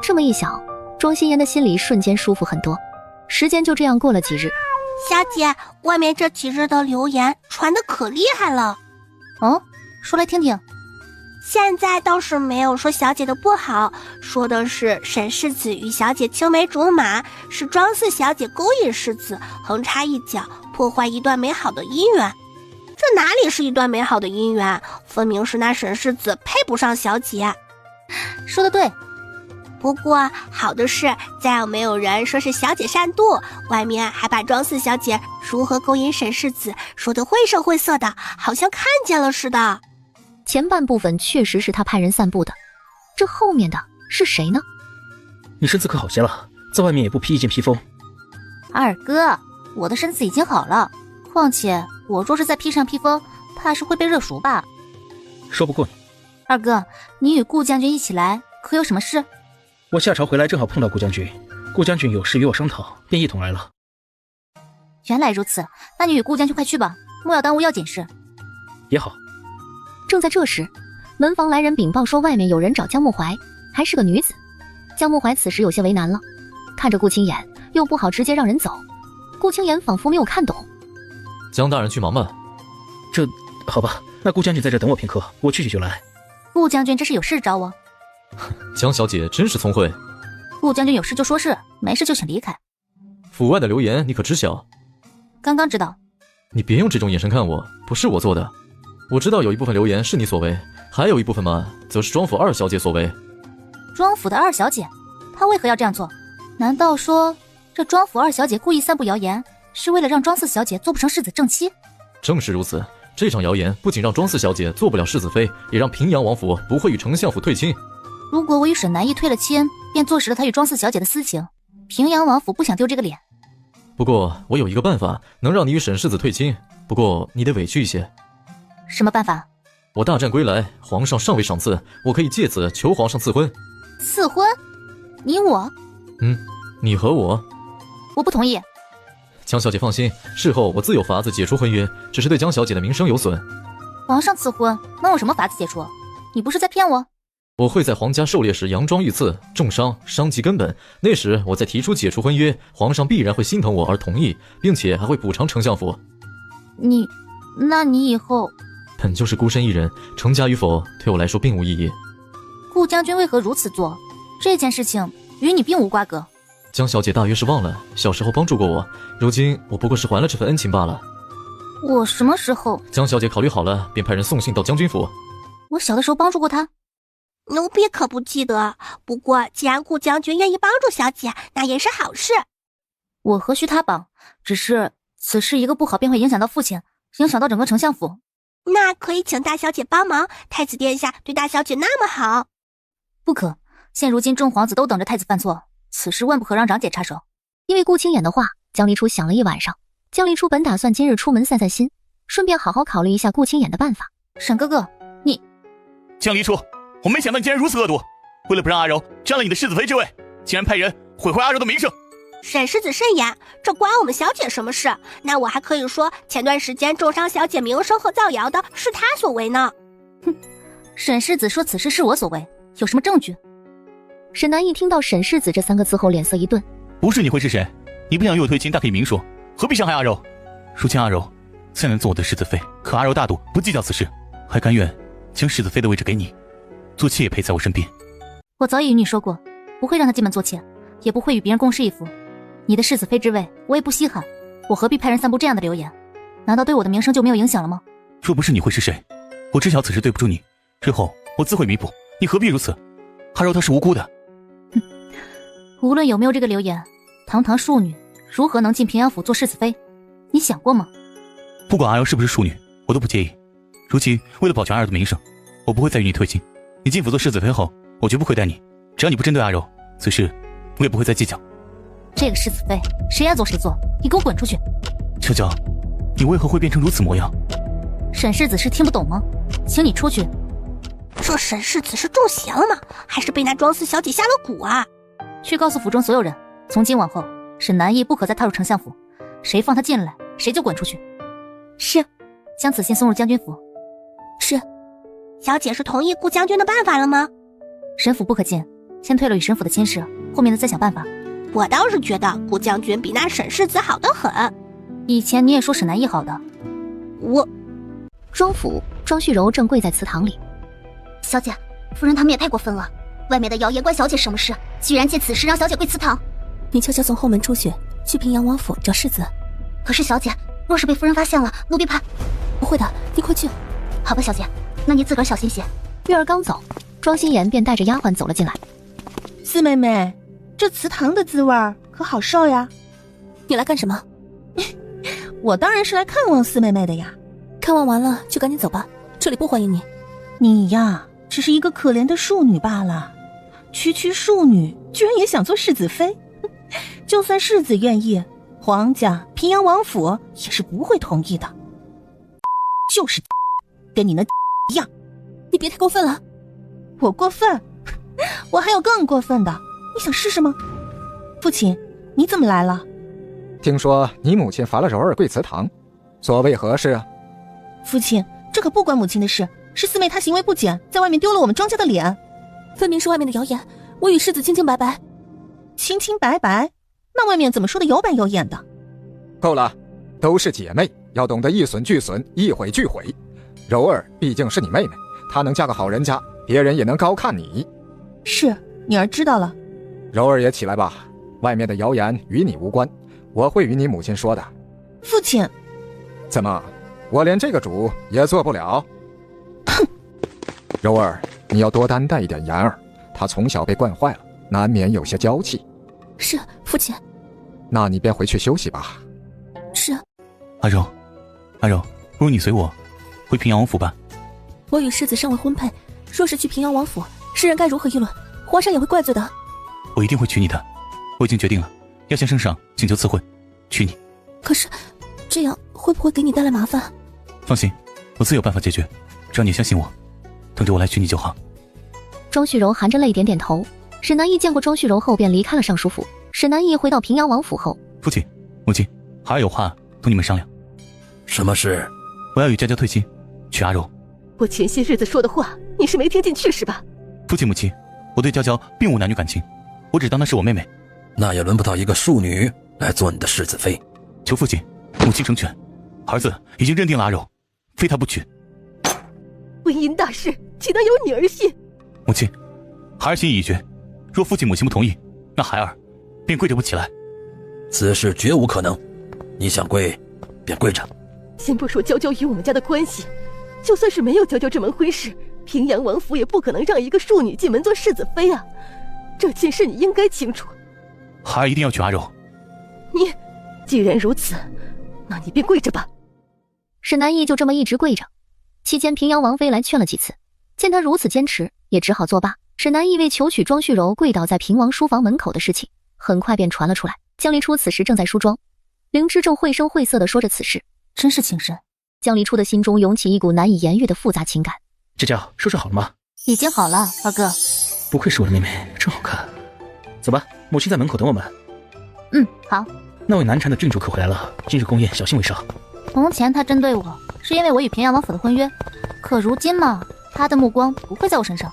这么一想，庄心妍的心里瞬间舒服很多。时间就这样过了几日。小姐，外面这几日的流言传得可厉害了。哦，说来听听。现在倒是没有说小姐的不好，说的是沈世子与小姐青梅竹马，是庄四小姐勾引世子，横插一脚，破坏一段美好的姻缘。这哪里是一段美好的姻缘，分明是那沈世子配不上小姐。说得对。不过好的是，再也没有人说是小姐善妒，外面还把庄四小姐如何勾引沈世子说得绘声绘色的，好像看见了似的。前半部分确实是他派人散布的，这后面的是谁呢？你身子可好些了，在外面也不披一件披风。二哥，我的身子已经好了，况且我若是再披上披风，怕是会被热熟吧。说不过你。二哥，你与顾将军一起来，可有什么事？我下朝回来正好碰到顾将军，顾将军有事与我商讨，便一同来了。原来如此，那你与顾将军快去吧，莫要耽误要紧事。也好。正在这时，门房来人禀报说外面有人找江木怀，还是个女子。江木怀此时有些为难了，看着顾青言，又不好直接让人走。顾青言仿佛没有看懂。江大人去忙吧。这好吧，那顾将军在这等我片刻，我去就来。顾将军这是有事找我？江小姐真是聪慧。顾将军有事就说事，没事就请离开。府外的流言你可知晓？刚刚知道。你别用这种眼神看我，不是我做的。我知道有一部分流言是你所为，还有一部分嘛，则是庄府二小姐所为。庄府的二小姐，她为何要这样做？难道说这庄府二小姐故意散布谣言，是为了让庄四小姐做不成世子正妻？正是如此，这场谣言不仅让庄四小姐做不了世子妃，也让平阳王府不会与丞相府退亲。如果我与沈南义退了亲，便坐实了他与庄四小姐的私情，平阳王府不想丢这个脸。不过我有一个办法能让你与沈世子退亲，不过你得委屈一些。什么办法？我大战归来，皇上尚未赏赐，我可以借此求皇上赐婚。赐婚？你我？你和我？我不同意。江小姐放心，事后我自有法子解除婚约，只是对江小姐的名声有损。皇上赐婚，能有什么法子解除？你不是在骗我？我会在皇家狩猎时佯装遇刺，重伤，伤及根本。那时我再提出解除婚约，皇上必然会心疼我而同意，并且还会补偿丞相府。那你以后……本就是孤身一人，成家与否对我来说并无意义。顾将军为何如此做？这件事情与你并无瓜葛。江小姐大约是忘了，小时候帮助过我，如今我不过是还了这份恩情罢了。我什么时候？江小姐考虑好了，便派人送信到将军府。我小的时候帮助过她？奴婢可不记得。不过既然顾将军愿意帮助小姐，那也是好事。我何须他帮？只是此事一个不好便会影响到父亲，影响到整个丞相府。那可以请大小姐帮忙，太子殿下对大小姐那么好。不可，现如今众皇子都等着太子犯错，此事万不可让长姐插手。因为顾青眼的话，江离初想了一晚上。江离初本打算今日出门散散心，顺便好好考虑一下顾青眼的办法。沈哥哥，你……江离初，我没想到你竟然如此恶毒，为了不让阿柔占了你的世子妃之位，竟然派人毁坏阿柔的名声。沈世子慎言，这关我们小姐什么事？那我还可以说，前段时间重伤小姐名声和造谣的是他所为呢。哼，沈世子说此事是我所为，有什么证据？沈南一听到沈世子这3个字后，脸色一顿。不是你会是谁？你不想与我推亲，大可以明说，何必伤害阿柔？如今阿柔虽然做我的世子妃，可阿柔大度，不计较此事，还甘愿将世子妃的位置给你，做妾也陪在我身边。我早已与你说过，不会让她进门做妾，也不会与别人共侍一夫。你的世子妃之位，我也不稀罕，我何必派人散布这样的流言？难道对我的名声就没有影响了吗？若不是你会是谁，我知晓此事对不住你，日后我自会弥补，你何必如此？阿柔她是无辜的。哼，无论有没有这个流言，堂堂庶女如何能进平阳府做世子妃？你想过吗？不管阿柔是不是庶女，我都不介意。如今为了保全阿柔的名声，我不会再与你推亲。你进府做世子妃后，我绝不亏待你。只要你不针对阿柔，此事我也不会再计较。这个世子妃谁爱做谁做，你给我滚出去！娇娇，你为何会变成如此模样？沈世子是听不懂吗？请你出去。这沈世子是中邪了吗？还是被那庄四小姐下了蛊啊？去告诉府中所有人，从今往后沈南逸不可再踏入丞相府，谁放他进来谁就滚出去。是。将此信送入将军府。是。小姐是同意顾将军的办法了吗？沈府不可进，先退了与沈府的亲事，后面的再想办法。我倒是觉得顾将军比那沈世子好得很。以前你也说沈南逸好的。庄府，庄旭柔正跪在祠堂里。小姐，夫人他们也太过分了，外面的谣言关小姐什么事？居然借此事让小姐跪祠堂。你悄悄从后门出去，去平阳王府找世子。可是小姐，若是被夫人发现了，奴婢怕……不会的，你快去。好吧，小姐，那你自个儿小心些。月儿刚走，庄心妍便带着丫鬟走了进来。四妹妹，这祠堂的滋味可好受呀？你来干什么？我当然是来看望四妹妹的呀。看望完了就赶紧走吧，这里不欢迎你。你呀，只是一个可怜的庶女罢了。区区庶女，居然也想做世子妃？就算世子愿意，皇家平阳王府也是不会同意的。就是跟你那一样。你别太过分了。我过分？我还有更过分的，你想试试吗？父亲，你怎么来了？听说你母亲罚了柔儿跪祠堂，所谓何事啊？父亲，这可不关母亲的事，是四妹她行为不检，在外面丢了我们庄家的脸。分明是外面的谣言，我与世子清清白白。清清白白？那外面怎么说的有板有眼的？够了，都是姐妹，要懂得一损俱损，一毁俱毁。柔儿毕竟是你妹妹，她能嫁个好人家，别人也能高看你。是，女儿知道了。柔儿也起来吧，外面的谣言与你无关，我会与你母亲说的。父亲，怎么，我连这个主也做不了？哼！柔儿，你要多担待一点妍儿，她从小被惯坏了，难免有些娇气。是，父亲。那你便回去休息吧。是。阿柔，阿柔，不如你随我回平阳王府吧。我与世子尚未婚配，若是去平阳王府，世人该如何议论？皇上也会怪罪的。我一定会娶你的，我已经决定了，要向圣上请求赐婚，娶你。可是，这样会不会给你带来麻烦？放心，我自有办法解决，只要你相信我，等着我来娶你就好。庄旭柔含着泪点点头。沈南逸见过庄旭柔后便离开了尚书府。沈南逸回到平阳王府后，父亲、母亲，孩儿有话同你们商量。什么事？我要与娇娇退亲，娶阿柔。我前些日子说的话，你是没听进去是吧？父亲母亲，我对娇娇并无男女感情，我只当她是我妹妹。那也轮不到一个庶女来做你的世子妃。求父亲、母亲成全，儿子已经认定了阿柔，非他不娶。婚姻大事，岂能由你而信？母亲，孩儿心意已决，若父亲母亲不同意，那孩儿便跪着不起来。此事绝无可能，你想跪便跪着。先不说娇娇与我们家的关系，就算是没有娇娇这门婚事，平阳王府也不可能让一个庶女进门做世子妃啊！这件事你应该清楚。孩儿一定要娶阿柔。你既然如此，那你便跪着吧。沈南义就这么一直跪着。期间平阳王妃来劝了几次，见他如此坚持，也只好作罢。沈南义为求娶庄旭柔跪倒在平王书房门口的事情，很快便传了出来。江离初此时正在梳妆，灵芝正绘声绘色地说着此事，真是情深。江离初的心中涌起一股难以言喻的复杂情感。这叫收拾好了吗？已经好了，二哥。不愧是我的妹妹，真好看。走吧，母亲在门口等我们。好。那位难缠的郡主可回来了，今日宫宴小心为上。从前他针对我，是因为我与平阳王府的婚约，可如今嘛，他的目光不会在我身上。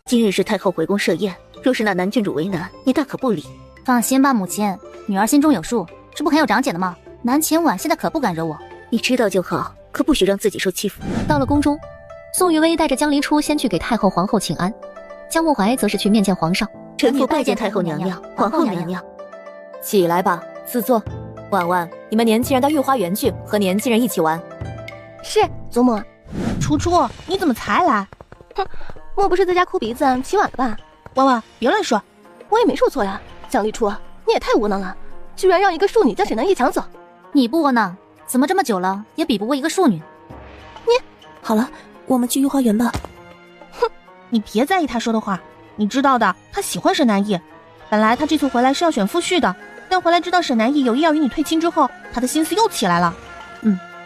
今日是太后回宫设宴，若是那男郡主为难，你大可不理。放心吧，母亲，女儿心中有数，这不很有长姐的吗？南秦婉现在可不敢惹我。你知道就好，可不许让自己受欺负。到了宫中，宋雨薇带着江离初先去给太后皇后请安，江慕怀则是去面见皇上。臣妇拜见太后娘娘、皇后娘娘。起来吧，自坐。婉婉，你们年轻人到御花园去，和年轻人一起玩。是，祖母。初初，你怎么才来？哼，莫不是在家哭鼻子起晚了吧？婉婉，别乱说，我也没说错呀。江离初，你也太窝囊了，居然让一个庶女将沈南义抢走。你不窝囊，怎么这么久了也比不过一个庶女？好了，我们去御花园吧。哼，你别在意他说的话，你知道的，他喜欢沈南义。本来他这次回来是要选夫婿的，但回来知道沈南义有意要与你退亲之后，他的心思又起来了。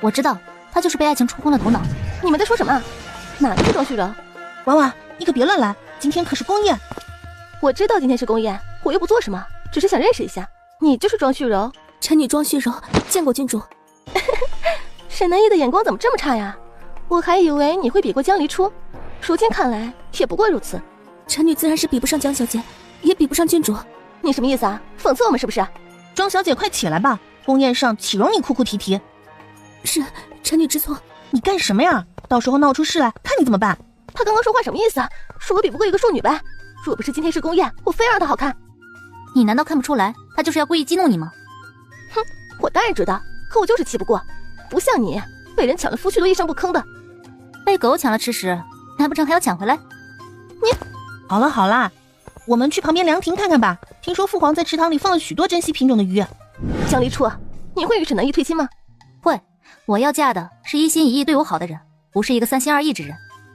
我知道，他就是被爱情冲昏了头脑。你们在说什么？哪个是庄旭柔？婉婉，你可别乱来，今天可是宫宴。我知道今天是宫宴，我又不做什么，只是想认识一下。你就是庄旭柔？臣女庄旭柔，见过郡主。沈南义的眼光怎么这么差呀？我还以为你会比过江离初，如今看来也不过如此。臣女自然是比不上江小姐，也比不上郡主。你什么意思啊？讽刺我们是不是？庄小姐快起来吧，宫宴上岂容你哭哭啼啼。是，臣女知错。你干什么呀？到时候闹出事来，看你怎么办。他刚刚说话什么意思啊？说我比不过一个庶女呗？若不是今天是宫宴，我非让她好看。你难道看不出来，他就是要故意激怒你吗？哼，我当然知道，可我就是气不过，不像你被人抢了夫婿都一声不吭的。被狗抢了吃屎，难不成还要抢回来？你好了好了，我们去旁边凉亭看看吧。听说父皇在池塘里放了许多珍稀品种的鱼。江离初，你会与沈南义退亲吗？会，我要嫁的是一心一意对我好的人，不是一个三心二意之人。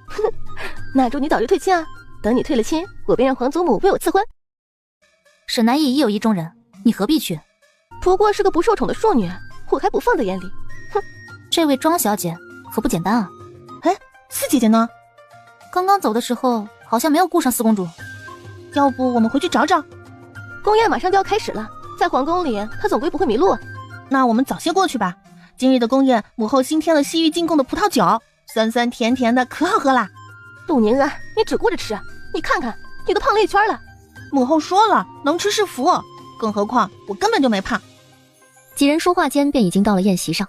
哼，那祝你早日退亲啊！等你退了亲，我便让皇祖母为我赐婚。沈南义已有意中人，你何必去？不过是个不受宠的庶女，我还不放在眼里。哼，这位庄小姐可不简单啊。哎，四姐姐呢？刚刚走的时候好像没有顾上四公主。要不我们回去找找？宫宴马上就要开始了，在皇宫里她总归不会迷路。那我们早些过去吧。今日的宫宴，母后新添了西域进贡的葡萄酒，酸酸甜甜的，可好喝啦。陆宁啊，你只顾着吃，你看看，你都胖了一圈了。母后说了，能吃是福，更何况我根本就没胖。几人说话间便已经到了宴席上，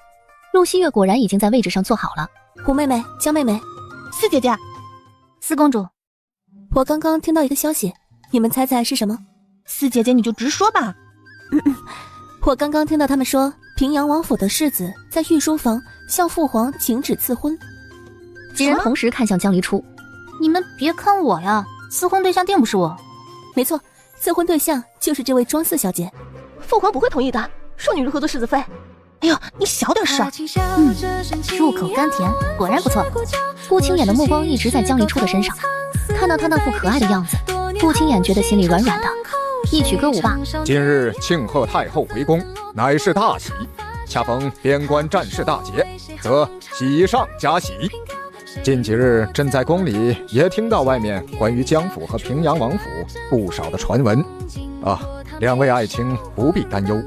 陆希月果然已经在位置上坐好了。胡妹妹、江妹妹、四姐姐、四公主，我刚刚听到一个消息，你们猜猜是什么？四姐姐你就直说吧。我刚刚听到他们说，平阳王府的世子在御书房向父皇请旨赐婚。几人同时看向江离初。你们别看我呀，赐婚对象定不是我。没错，赐婚对象就是这位庄四小姐。父皇不会同意的，庶女如何做世子妃？哎呦，你小点声。入口甘甜，果然不错。顾青眼的目光一直在江离初的身上，看到他那副可爱的样子，顾青眼觉得心里软软的。一曲歌舞罢。今日庆贺太后回宫，乃是大喜，恰逢边关战事大捷，则喜上加喜。近几日朕在宫里也听到外面关于江府和平阳王府不少的传闻啊，两位爱卿不必担忧，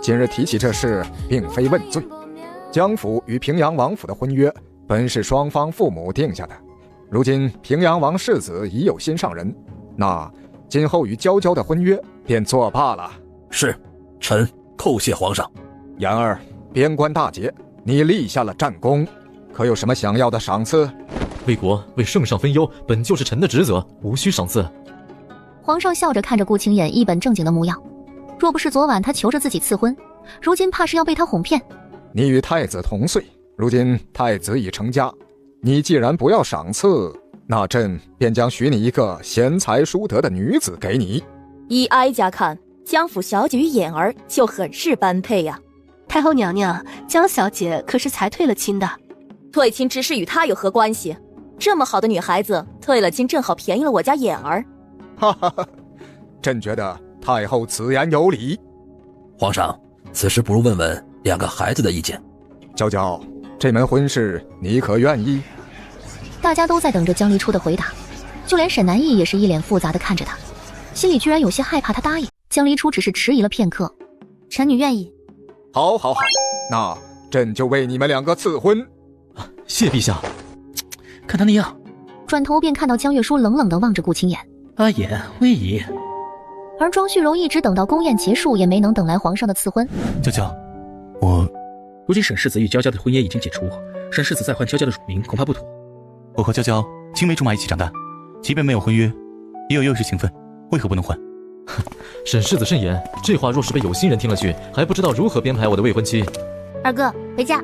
今日提起这事并非问罪。江府与平阳王府的婚约本是双方父母定下的，如今平阳王世子已有心上人，那今后与娇娇的婚约便作罢了。是，臣叩谢皇上。然而边关大捷，你立下了战功，可有什么想要的赏赐？为国为圣上分忧，本就是臣的职责，无需赏赐。皇上笑着看着顾青眼一本正经的模样，若不是昨晚他求着自己赐婚，如今怕是要被他哄骗。你与太子同岁，如今太子已成家，你既然不要赏赐，那朕便将许你一个贤才淑德的女子给你。依哀家看，江府小姐与眼儿就很是般配呀。太后娘娘，江小姐可是才退了亲的，退亲之事与他有何关系？这么好的女孩子，退了亲正好便宜了我家眼儿。哈哈哈，朕觉得太后此言有理。皇上，此事不如问问两个孩子的意见。娇娇，这门婚事你可愿意？大家都在等着江离初的回答，就连沈南义也是一脸复杂的看着他，心里居然有些害怕他答应。江离初只是迟疑了片刻，臣女愿意。好，好，好，那朕就为你们两个赐婚。谢陛下。看他那样，转头便看到江月书冷冷地望着顾青言。阿衍微仪。而庄旭柔一直等到宫宴结束，也没能等来皇上的赐婚。娇娇，如今沈世子与娇娇的婚约已经解除，沈世子再换娇娇的乳名恐怕不妥。我和娇娇青梅竹马一起长大，即便没有婚约，也有幼时情分，为何不能换？沈世子慎言，这话若是被有心人听了去，还不知道如何编排我的未婚妻。二哥，回家。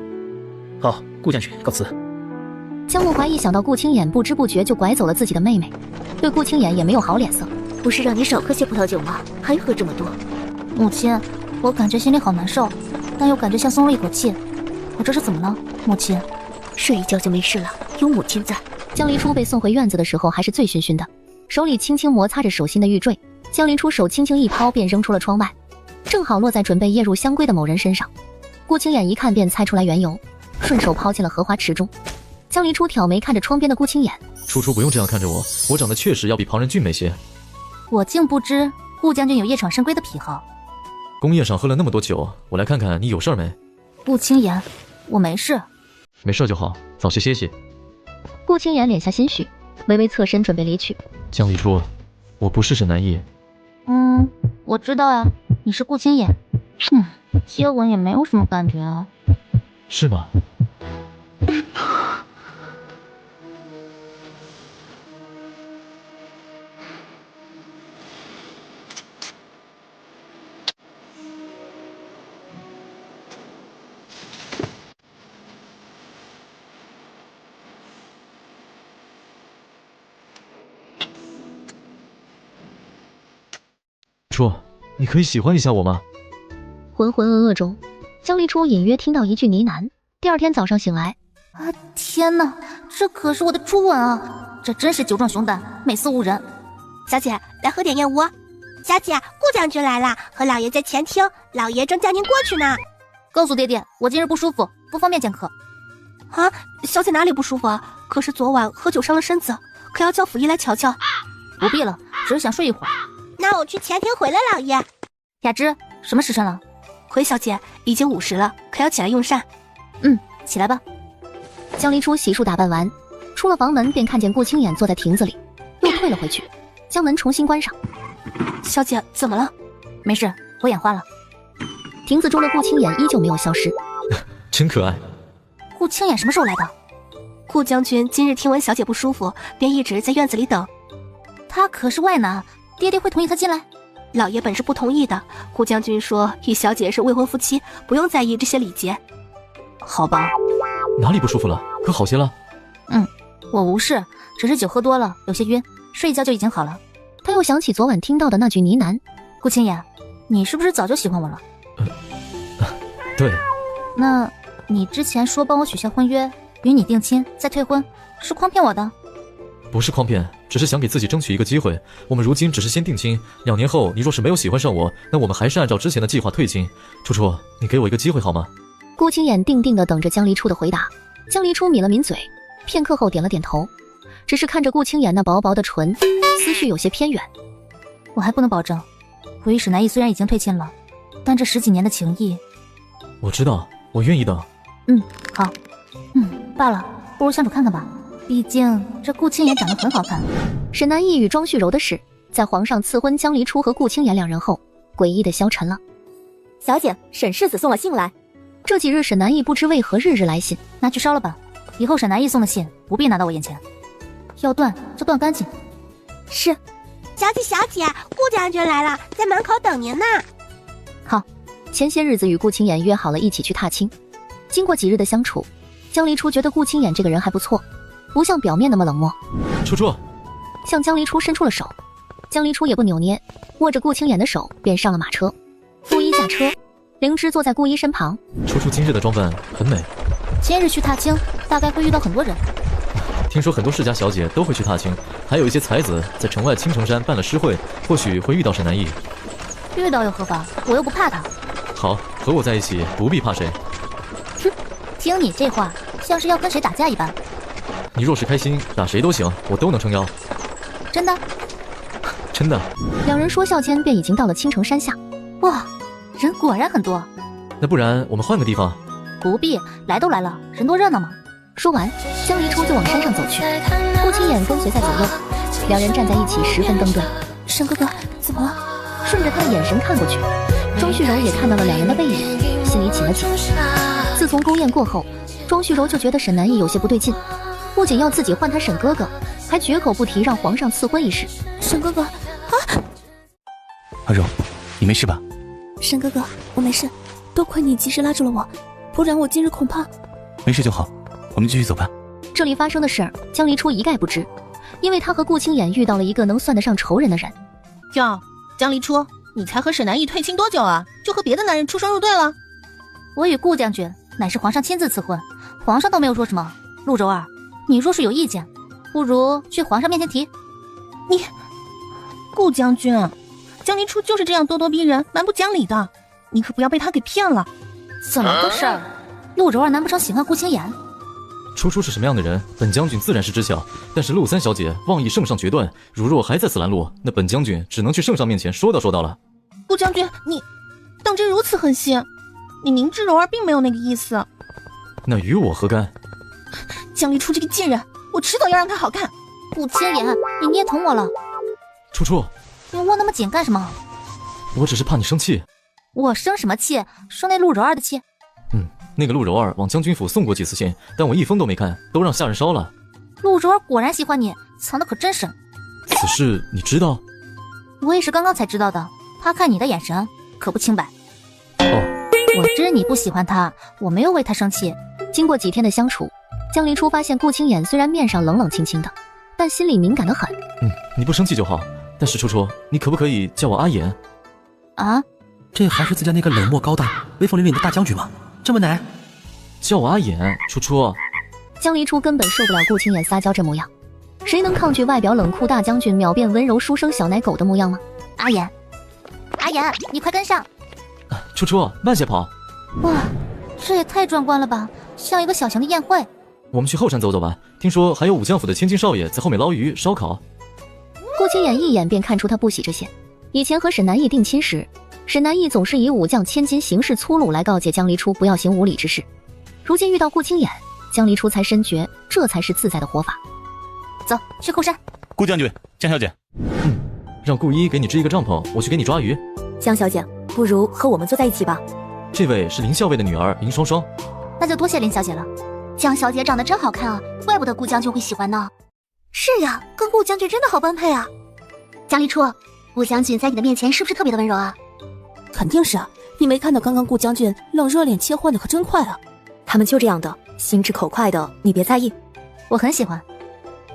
好，顾将军告辞。江慕怀一想到顾青眼不知不觉就拐走了自己的妹妹，对顾青眼也没有好脸色。不是让你少喝些葡萄酒吗？还喝这么多？母亲，我感觉心里好难受，但又感觉像松了一口气。我这是怎么了，母亲？睡一觉就没事了，有母亲在。江离初被送回院子的时候还是醉醺醺的，手里轻轻摩擦着手心的玉坠。江离初手轻轻一抛，便扔出了窗外，正好落在准备夜入香闺的某人身上。顾青眼一看便猜出来缘由，顺手抛进了荷花池中。江离初挑眉看着窗边的顾青眼，初初不用这样看着我，我长得确实要比旁人俊美些。我竟不知顾将军有夜闯深闺的癖好。宫宴上喝了那么多酒，我来看看你有事儿没？顾青言，我没事。没事就好，早些歇息。顾青言敛下心绪，微微侧身准备离去。江离初，我不是沈南义。我知道呀，你是顾青言。接吻也没有什么感觉啊。是吗？初，你可以喜欢一下我吗？浑浑噩噩中，江离初隐约听到一句呢喃。第二天早上醒来，天哪，这可是我的初吻啊！这真是酒壮熊胆，美色误人。小姐，来喝点燕窝。小姐，顾将军来了，和老爷在前厅，老爷正叫您过去呢。告诉爹爹，我今日不舒服，不方便见客。啊，小姐哪里不舒服啊？可是昨晚喝酒伤了身子，可要叫府医来瞧瞧。不必了，只是想睡一会儿。那我去前厅回了老爷。雅芝，什么时辰了？回小姐，已经午时了，可要起来用膳。起来吧。江离初洗漱打扮完，出了房门便看见顾青眼坐在亭子里，又退了回去，将门重新关上。小姐怎么了？没事，我眼花了。亭子中的顾青眼依旧没有消失。真可爱。顾青眼什么时候来的？顾将军今日听闻小姐不舒服，便一直在院子里等。他可是外男，爹爹会同意他进来？老爷本是不同意的，顾将军说与小姐是未婚夫妻，不用在意这些礼节。好吧。哪里不舒服了？可好些了？我无事，只是酒喝多了，有些晕，睡一觉就已经好了。他又想起昨晚听到的那句呢喃。顾青言，你是不是早就喜欢我了？对。那你之前说帮我取消婚约，与你定亲再退婚，是诓骗我的？不是诓骗，只是想给自己争取一个机会。我们如今只是先定亲，2年后你若是没有喜欢上我，那我们还是按照之前的计划退亲。初初，你给我一个机会好吗？顾青眼定定地等着江离初的回答。江离初抿了抿嘴，片刻后点了点头，只是看着顾青眼那薄薄的唇，思绪有些偏远。我还不能保证，我与沈南义虽然已经退亲了，但这10几年的情谊……我知道，我愿意等。好。罢了，不如相处看看吧。毕竟这顾青言长得很好看。沈南义与庄旭柔的事，在皇上赐婚江离初和顾青言2人后，诡异的消沉了。小姐，沈世子送了信来。这几日沈南义不知为何日日来信，拿去烧了吧。以后沈南义送的信不必拿到我眼前，要断就断干净。是。小姐，顾将军来了，在门口等您呢。好。前些日子与顾青言约好了一起去踏青，经过几日的相处，江离初觉得顾青言这个人还不错，不像表面那么冷漠。初初向江离初伸出了手，江离初也不扭捏，握着顾青言的手便上了马车。顾一下车，灵芝坐在顾一身旁。初初今日的装扮很美。今日去踏青，大概会遇到很多人。听说很多世家小姐都会去踏青，还有一些才子在城外青城山办了诗会，或许会遇到沈南翼。遇到又何妨？我又不怕他。好，和我在一起，不必怕谁。哼，听你这话，像是要跟谁打架一般。你若是开心，打谁都行，我都能撑腰。真的？真的。两人说笑间便已经到了青城山下。哇，人果然很多。那不然我们换个地方？不必，来都来了，人多热闹嘛。说完，江离初就往山上走去，顾青眼跟随在左右，两人站在一起十分登对。沈哥哥，怎么了？顺着他的眼神看过去，庄旭柔也看到了两人的背影，心里紧了紧。自从宫宴过后，庄旭柔就觉得沈南翼有些不对劲，不仅要自己换他沈哥哥，还绝口不提让皇上赐婚一事。沈哥哥，啊！阿柔，你没事吧？沈哥哥，我没事，多亏你及时拉住了我，不然我今日恐怕……没事就好，我们继续走吧。这里发生的事儿，江离初一概不知，因为他和顾青眼遇到了一个能算得上仇人的人。哟，江离初，你才和沈南翼退亲多久啊？就和别的男人出双入对了？我与顾将军乃是皇上亲自赐婚，皇上都没有说什么。陆柔儿，你若是有意见，不如去皇上面前提。你，顾将军，江离初就是这样咄咄逼人、蛮不讲理的，你可不要被他给骗了。怎么回事？陆柔儿难不成喜欢顾青言？初初是什么样的人，本将军自然是知晓。但是陆三小姐妄议圣上决断，如若还在此拦路，那本将军只能去圣上面前说道了。顾将军，你当真如此狠心？你明知柔儿并没有那个意思。那与我何干？江离初这个贱人，我迟早要让他好看。顾青言，你捏疼我了。初初，你握那么紧干什么？我只是怕你生气。我生什么气？生那陆柔儿的气。那个陆柔儿往将军府送过几次信，但我一封都没看，都让下人烧了。陆柔儿果然喜欢你，藏得可真深。此事你知道？我也是刚刚才知道的。他看你的眼神可不清白。哦，我知你不喜欢他，我没有为他生气。经过几天的相处，江离初发现顾青眼虽然面上冷冷清清的，但心里敏感得很。你不生气就好。但是初初，你可不可以叫我阿言？啊？这还是自家那个冷漠高大、威风凛凛的大将军吗？这么难？叫我阿言，初初。江离初根本受不了顾青眼撒娇这模样，谁能抗拒外表冷酷大将军秒变温柔书生小奶狗的模样吗？阿言，阿言，你快跟上！初初，慢些跑。哇，这也太壮观了吧，像一个小型的宴会。我们去后山走走吧，听说还有武将府的千金少爷在后面捞鱼烧烤。顾青眼一眼便看出他不喜这些。以前和沈南翼定亲时，沈南翼总是以武将千金行事粗鲁来告诫江离初不要行无礼之事。如今遇到顾青眼，江离初才深觉这才是自在的活法。走，去后山。顾将军，江小姐。让顾一给你支一个帐篷，我去给你抓鱼。江小姐，不如和我们坐在一起吧。这位是林校尉的女儿林双双。那就多谢林小姐了。江小姐长得真好看啊，怪不得顾将军会喜欢呢。是呀，跟顾将军真的好般配啊。江离初，顾将军在你的面前是不是特别的温柔啊？肯定是啊，你没看到刚刚顾将军冷热脸切换的可真快啊。他们就这样的，心直口快的，你别在意。我很喜欢。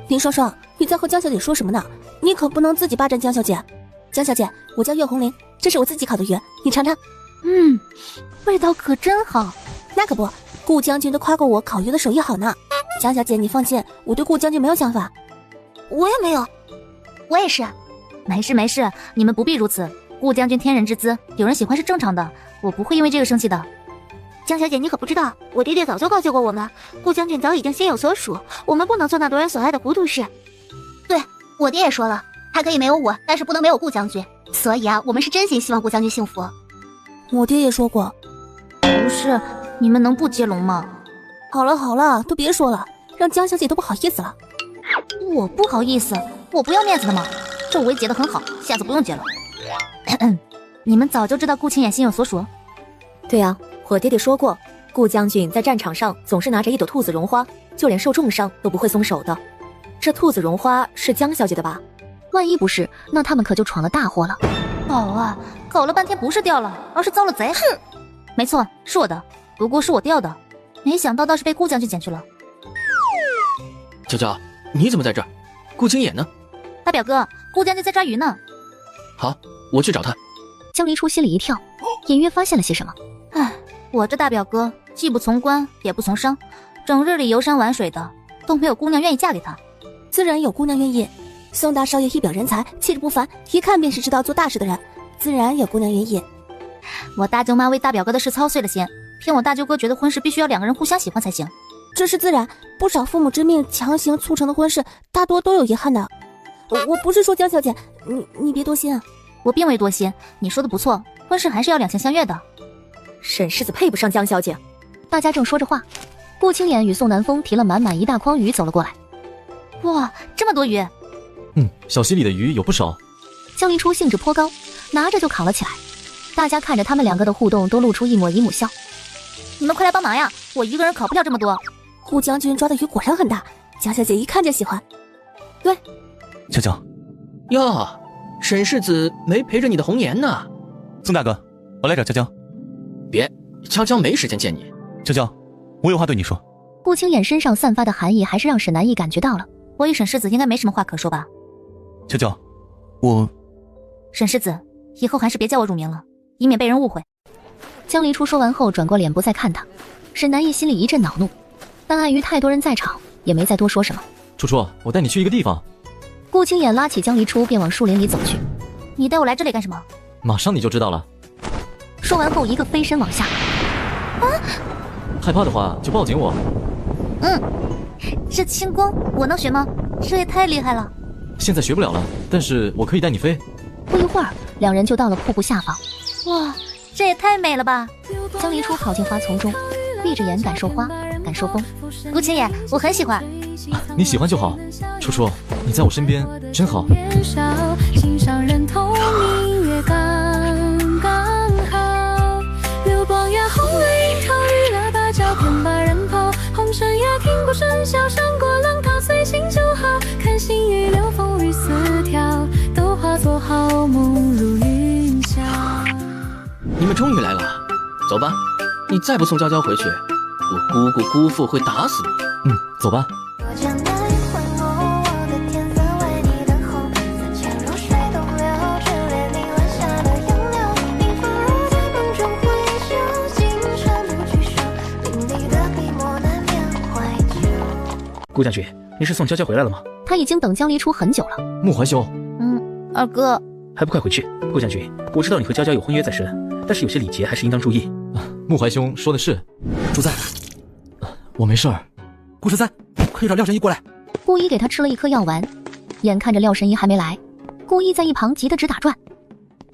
林双双，你在和江小姐说什么呢？你可不能自己霸占江小姐。江小姐，我叫岳红玲，这是我自己烤的鱼，你尝尝。味道可真好。那可不，顾将军都夸过我烤鱼的手艺好呢。江小姐，你放心，我对顾将军没有想法。我也没有。我也是。没事没事，你们不必如此。顾将军天人之姿，有人喜欢是正常的，我不会因为这个生气的。江小姐，你可不知道，我爹爹早就告诫过我们，顾将军早已经心有所属，我们不能做那夺人所爱的糊涂事。对，我爹也说了，他可以没有我，但是不能没有顾将军。所以啊，我们是真心希望顾将军幸福。我爹也说过。不是，你们能不接龙吗？好了好了，都别说了，让江小姐都不好意思了。我不好意思，我不要面子的嘛。这五位结得很好，下次不用结了。你们早就知道顾青眼心有所属？对啊，我爹爹说过，顾将军在战场上总是拿着一朵兔子绒花，就连受重伤都不会松手的。这兔子绒花是江小姐的吧？万一不是，那他们可就闯了大祸了。宝啊，搞了半天不是掉了，而是遭了贼。没错，是我的，不过是我掉的，没想到倒是被顾将军捡去了。娇娇，你怎么在这儿？顾青眼呢？大表哥，顾将军在抓鱼呢。好，我去找他。江离初心里一跳，隐约发现了些什么。我这大表哥既不从官也不从商，整日里游山玩水的，都没有姑娘愿意嫁给他。自然有姑娘愿意。宋大少爷一表人才，气质不凡，一看便是知道做大事的人，自然有姑娘愿意。我大舅妈为大表哥的事操碎了心，骗我大舅哥觉得婚事必须要两个人互相喜欢才行。这是自然，不少父母之命强行促成的婚事，大多都有遗憾的。我不是说江小姐，你别多心啊。我并未多心，你说的不错，婚事还是要两情相悦的。沈世子配不上江小姐。大家正说着话，顾青眼与宋南风提了满满一大筐鱼走了过来。哇，这么多鱼！小溪里的鱼有不少。江离初兴致颇高，拿着就扛了起来。大家看着他们两个的互动，都露出一抹姨母笑。你们快来帮忙呀！我一个人烤不了这么多。顾将军抓的鱼果然很大，江小姐一看就喜欢。对，娇娇。哟，沈世子没陪着你的红颜呢。宋大哥，我来找娇娇。别，娇娇没时间见你。娇娇，我有话对你说。顾青眼身上散发的寒意，还是让沈南意感觉到了。我与沈世子应该没什么话可说吧？娇娇，我……沈世子，以后还是别叫我乳名了，以免被人误会。江离初说完后，转过脸不再看他。沈南意心里一阵恼怒，但碍于太多人在场，也没再多说什么。初初，我带你去一个地方。顾青眼拉起江离初，便往树林里走去。你带我来这里干什么？马上你就知道了。说完后，一个飞身往下。害怕的话就抱紧我。这轻功我能学吗？这也太厉害了。现在学不了了，但是我可以带你飞。不一会儿，两人就到了瀑布下方。哇，这也太美了吧！江离初跑进花丛中，闭着眼感受花，感受风。顾青眼，我很喜欢。你喜欢就好。初初，你在我身边真好。心上人同明月刚刚好，流光呀红雷跳雨了芭蕉片把人抛，红尘呀听鼓声笑，山过浪淘随心就好，看星雨流风雨丝条，都化作好梦如云霄。你们终于来了，走吧。你再不送娇娇回去，我姑姑姑父会打死你。走吧。顾将军，你是送娇娇回来了吗？他已经等江离初很久了。穆怀兄，二哥，还不快回去！顾将军，我知道你和娇娇有婚约在身，但是有些礼节还是应当注意。穆怀兄说的是。主宰，我没事儿。顾十三，快去找廖神医过来。顾一给他吃了一颗药丸，眼看着廖神医还没来，顾一在一旁急得直打转。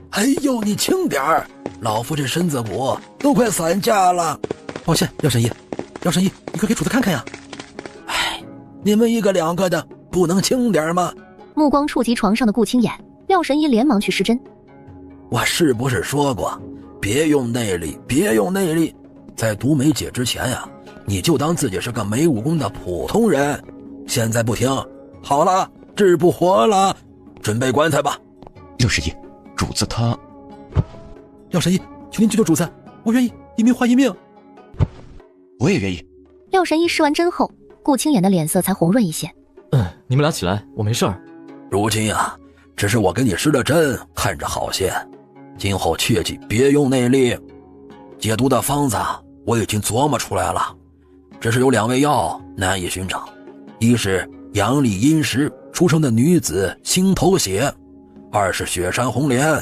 哎呦，你轻点儿，老夫这身子骨都快散架了。抱歉，廖神医，廖神医，你快给主子看看呀！你们一个两个的，不能轻点吗？目光触及床上的顾青眼，廖神医连忙去施针。我是不是说过，别用内力，别用内力，在毒梅姐之前呀，你就当自己是个没武功的普通人。现在不听，好了，治不活了，准备棺材吧。廖神医，主子他……廖神医，求您救救主子，我愿意一命换一命。我也愿意。廖神医施完针后，顾青眼的脸色才红润一些。你们俩起来，我没事儿。如今啊，只是我给你施了针，看着好些，今后切记别用内力。解毒的方子我已经琢磨出来了，只是有2味药难以寻找，一是阳历阴时出生的女子心头血，二是雪山红莲。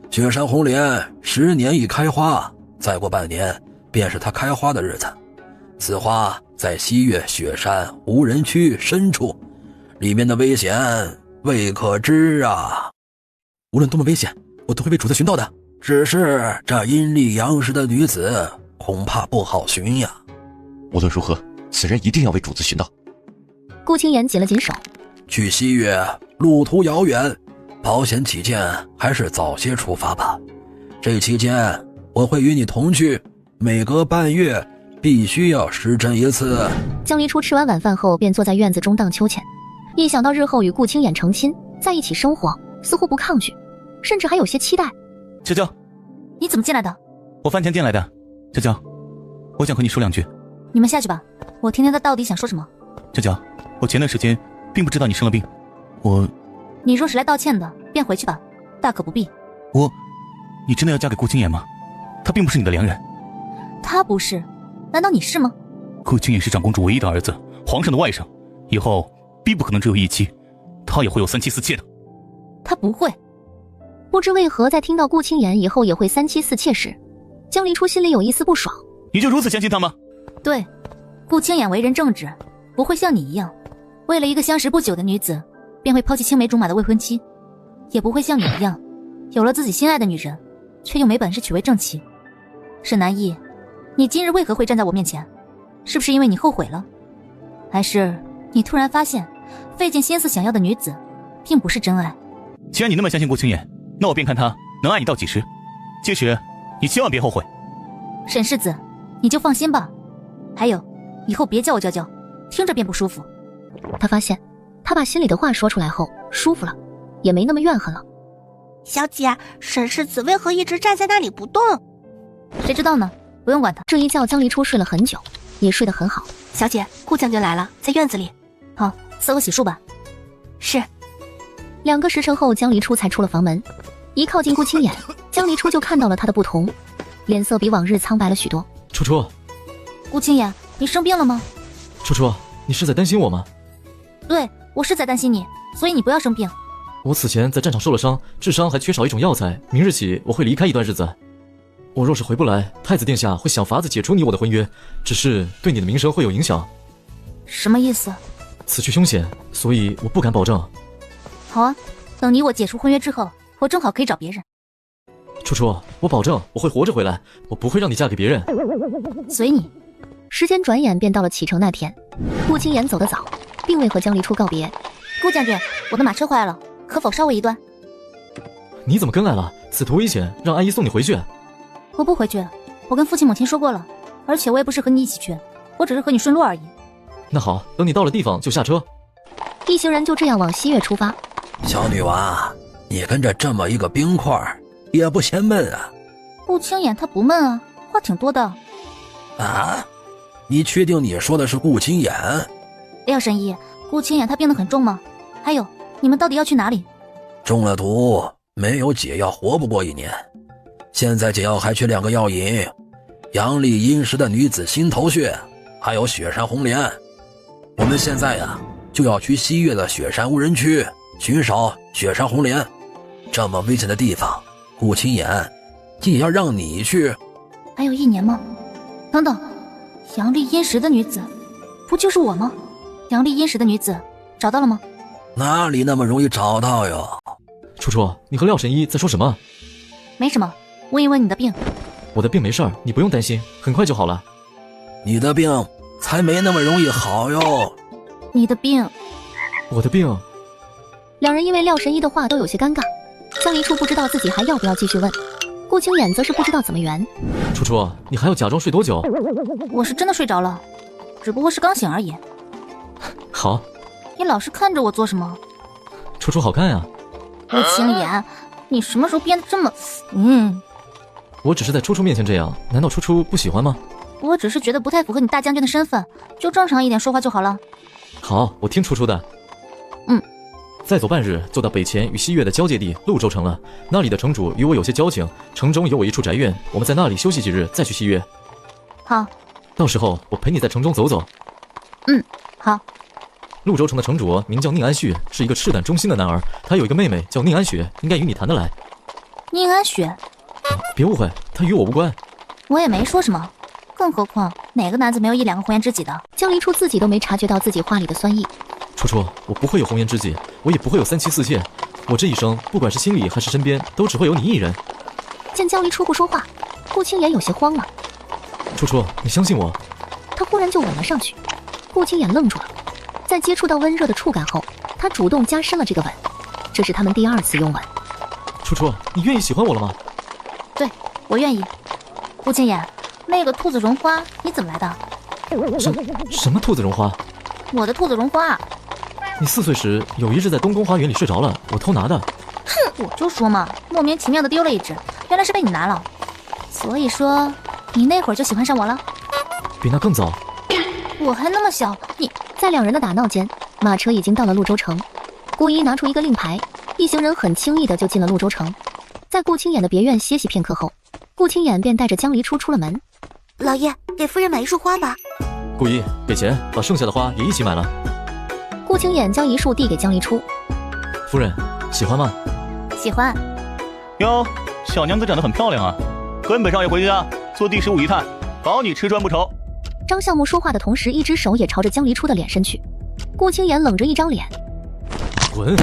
雪山红莲10年一开花，再过半年便是它开花的日子。此花在西岳雪山无人区深处，里面的危险未可知啊！无论多么危险，我都会为主子寻到的。只是这阴历阳时的女子恐怕不好寻呀。无论如何，此人一定要为主子寻到。顾青眼紧了紧手，去西岳路途遥远，保险起见，还是早些出发吧。这期间我会与你同去，每隔半月必须要施针一次。江离初吃完晚饭后，便坐在院子中荡秋千。一想到日后与顾青眼成亲，在一起生活，似乎不抗拒，甚至还有些期待。娇娇，你怎么进来的？我饭前进来的。娇娇，我想和你说2句。你们下去吧，我听听他到底想说什么。娇娇，我前段时间并不知道你生了病，你若是来道歉的，便回去吧，大可不必。你真的要嫁给顾青言吗？他并不是你的良人。他不是，难道你是吗？顾青也是长公主唯一的儿子，皇上的外甥，以后必不可能只有一妻，他也会有三妻四妾的。他不会。不知为何，在听到顾青言以后也会三妻四妾时，江离初心里有一丝不爽。你就如此相信他吗？对，顾青眼为人正直，不会像你一样，为了一个相识不久的女子，便会抛弃青梅竹马的未婚妻，也不会像你一样，有了自己心爱的女人，却又没本事娶为正妻。沈南逸，你今日为何会站在我面前？是不是因为你后悔了？还是你突然发现，费尽心思想要的女子，并不是真爱？既然你那么相信顾青言，那我便看他能爱你到几时。届时，你千万别后悔。沈世子，你就放心吧。还有，以后别叫我娇娇，听着便不舒服。他发现，他把心里的话说出来后，舒服了，也没那么怨恨了。小姐，沈世子为何一直站在那里不动？谁知道呢？不用管他。这一觉江离初睡了很久，也睡得很好。小姐，顾将军来了，在院子里。好，伺候洗漱吧。是。2个时辰后，江离初才出了房门。一靠近顾青眼，江离初就看到了他的不同，脸色比往日苍白了许多。初初，顾青眼，你生病了吗？初初，你是在担心我吗？对，我是在担心你，所以你不要生病。我此前在战场受了伤，治伤还缺少一种药材，明日起我会离开一段日子。我若是回不来，太子殿下会想法子解除你我的婚约，只是对你的名声会有影响。什么意思？此去凶险，所以我不敢保证。好啊，等你我解除婚约之后，我正好可以找别人。初初，我保证我会活着回来，我不会让你嫁给别人。随你。时间转眼便到了启程那天，顾青言走得早，并未和江离初告别。顾将军，我的马车坏了，可否捎我一段？你怎么跟来了？此途危险，让阿姨送你回去。我不回去，我跟父亲母亲说过了，而且我也不是和你一起去，我只是和你顺路而已。那好，等你到了地方就下车。一行人就这样往西岳出发。小女娃，你跟着这么一个冰块，也不嫌闷啊？顾青眼他不闷啊，话挺多的。啊？你确定你说的是顾青眼？廖神医，顾青眼他病得很重吗？还有，你们到底要去哪里？中了毒，没有解药活不过1年。现在解药还缺2个药引，阳历阴时的女子心头穴，还有雪山红莲。我们现在呀，就要去西岳的雪山无人区寻找雪山红莲。这么危险的地方，顾青眼竟也要让你去？还有1年吗？等等，阳历阴时的女子，不就是我吗？阳历阴时的女子，找到了吗？哪里那么容易找到哟？初初，你和廖神医在说什么？没什么，问一问你的病。我的病没事儿，你不用担心，很快就好了。你的病才没那么容易好哟。你的病？我的病？两人因为廖神医的话都有些尴尬，江离初不知道自己还要不要继续问，顾青眼则是不知道怎么圆。初初，你还要假装睡多久？我是真的睡着了，只不过是刚醒而已。好。你老是看着我做什么？初初好看呀。顾青眼，你什么时候变得这么……我只是在初初面前这样，难道初初不喜欢吗？我只是觉得不太符合你大将军的身份，就正常一点说话就好了。好，我听初初的。再走半日，就到北黔与西岳的交界地潞州城了。那里的城主与我有些交情，城中有我一处宅院，我们在那里休息几日，再去西岳。好，到时候我陪你在城中走走。好。潞州城的城主名叫宁安旭，是一个赤胆忠心的男儿，他有一个妹妹叫宁安雪，应该与你谈得来。宁安雪？别误会，他与我无关。我也没说什么，更何况哪个男子没有1-2个红颜知己的？江离初自己都没察觉到自己话里的酸意。初初，我不会有红颜知己，我也不会有三妻四妾，我这一生不管是心里还是身边，都只会有你一人。见江离初不说话，顾青言有些慌了。初初，你相信我。他忽然就吻了上去，顾青眼愣住了。在接触到温热的触感后，他主动加深了这个吻，这是他们第2次拥吻。初初，你愿意喜欢我了吗？对，我愿意。顾青眼，那个兔子绒花你怎么来的？什么兔子绒花？我的兔子绒花。你4岁时有一日在东宫花园里睡着了，我偷拿的。哼，我就说嘛，莫名其妙的丢了一只，原来是被你拿了。所以说，你那会儿就喜欢上我了？比那更早。我还那么小，你……在2人的打闹间，马车已经到了潞州城。顾一拿出一个令牌，一行人很轻易的就进了潞州城。在顾青眼的别院歇息片刻后，顾青眼便带着江离初出了门。老爷，给夫人买一束花吧。顾姨，给钱，把剩下的花也一起买了。顾青眼将一束递给江离初。夫人，喜欢吗？喜欢。哟，小娘子长得很漂亮啊，跟本少爷回家做第15仪态，保你吃穿不愁。张项目说话的同时，一只手也朝着江离初的脸伸去。顾青眼冷着一张脸，滚！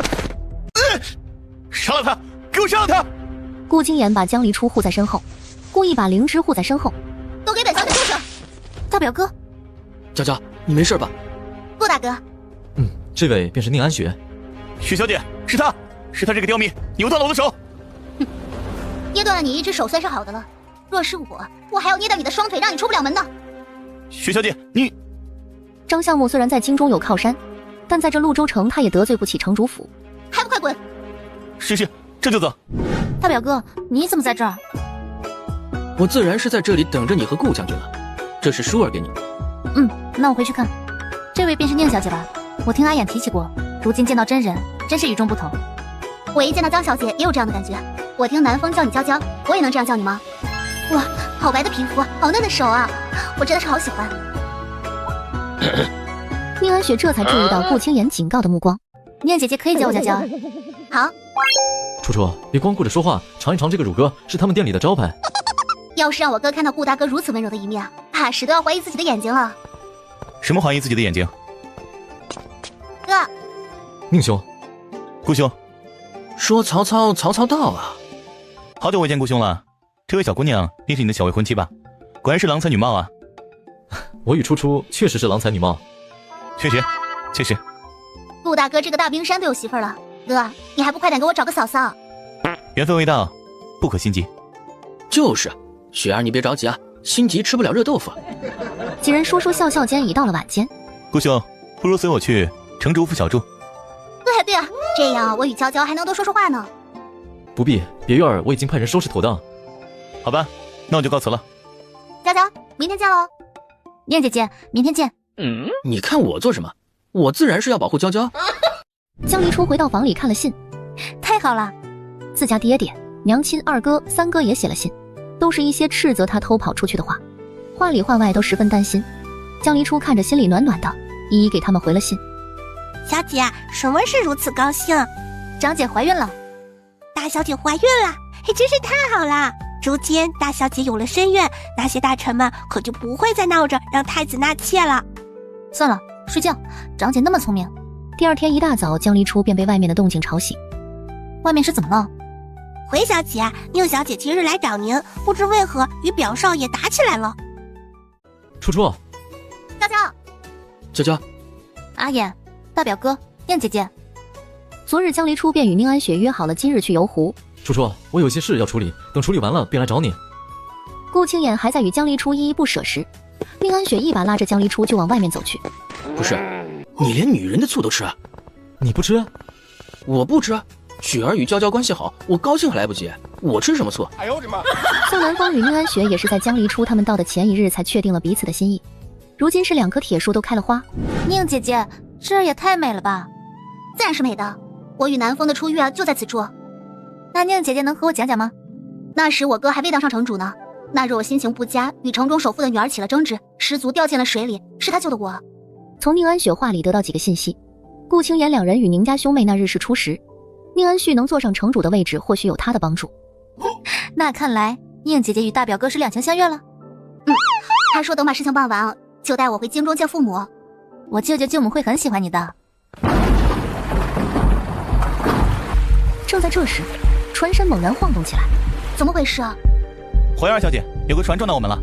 杀了他！给我杀了他！顾青眼把江离初护在身后，故意把灵芝护在身后。都给本小姐住手！大表哥，娇娇，你没事吧？顾大哥，这位便是宁安雪。雪小姐，是他这个刁民扭断了我的手。捏断了你一只手算是好的了，若是我还要捏断你的双腿，让你出不了门呢。雪小姐，你……张项目虽然在京中有靠山，但在这潞州城，他也得罪不起城主府。还不快滚！是，这就走。大表哥，你怎么在这儿？我自然是在这里等着你和顾将军了。这是舒儿给你。那我回去看。这位便是宁小姐吧？我听阿衍提起过，如今见到真人，真是与众不同。我一见到江小姐也有这样的感觉。我听南风叫你娇娇，我也能这样叫你吗？哇，好白的皮肤，好嫩的手啊，我真的是好喜欢。宁安雪这才注意到顾青言警告的目光。宁姐姐可以叫我娇娇。好。楚楚，别光顾着说话，尝一尝这个乳鸽，是他们店里的招牌。要是让我哥看到顾大哥如此温柔的一面，怕是都要怀疑自己的眼睛了。什么怀疑自己的眼睛？哥，宁兄，顾兄，说曹操到啊！好久未见顾兄了，这位小姑娘便是你的小未婚妻吧？果然是郎才女貌啊！我与初初确实是郎才女貌，确实。顾大哥这个大冰山都有媳妇了，哥，你还不快点给我找个嫂嫂？缘分未到，不可心急。就是，雪儿你别着急啊，心急吃不了热豆腐。几人说笑笑间，已到了晚间。顾兄，不如随我去城主府小住。对啊，这样我与娇娇还能多说说话呢。不必，别院我已经派人收拾妥当。好吧，那我就告辞了。娇娇，明天见喽。宁姐姐，明天见。你看我做什么？我自然是要保护娇娇。江离初回到房里看了信，太好了，自家爹爹、娘亲、二哥、三哥也写了信，都是一些斥责他偷跑出去的话，话里话外都十分担心。江离初看着心里暖暖的，一一给他们回了信。小姐，什么事如此高兴？长姐怀孕了。大小姐怀孕了，真是太好了！如今大小姐有了身孕，那些大臣们可就不会再闹着让太子纳妾了。算了，睡觉。长姐那么聪明。第二天一大早，江离初便被外面的动静吵醒。外面是怎么了？回小姐，宁小姐今日来找您，不知为何与表少爷打起来了。初初，娇娇，阿衍，大表哥，燕姐姐。昨日江离初便与宁安雪约好了今日去游湖。初初，我有些事要处理，等处理完了便来找你。顾青眼还在与江离初依依不舍时，宁安雪一把拉着江离初就往外面走去。不是，你连女人的醋都吃啊？你不吃？我不吃。雪儿与娇娇关系好，我高兴还来不及，我吃什么醋？哎呦我的妈！宋南风与宁安雪也是在江离初他们到的前一日才确定了彼此的心意，如今是两棵铁树都开了花。宁姐姐，这儿也太美了吧！自然是美的，我与南风的初遇就在此处。那宁姐姐能和我讲讲吗？那时我哥还未当上城主呢，那日我心情不佳，与城中首富的女儿起了争执，失足掉进了水里，是他救的我。从宁安雪话里得到几个信息，顾青言两人与宁家兄妹那日是初识，宁安旭能坐上城主的位置，或许有他的帮助。那看来宁姐姐与大表哥是两情相悦了。他说等把事情办完，就带我回京中见父母。我舅舅舅母会很喜欢你的。正在这时，船身猛然晃动起来，怎么回事啊？怀二小姐，有个船撞到我们了。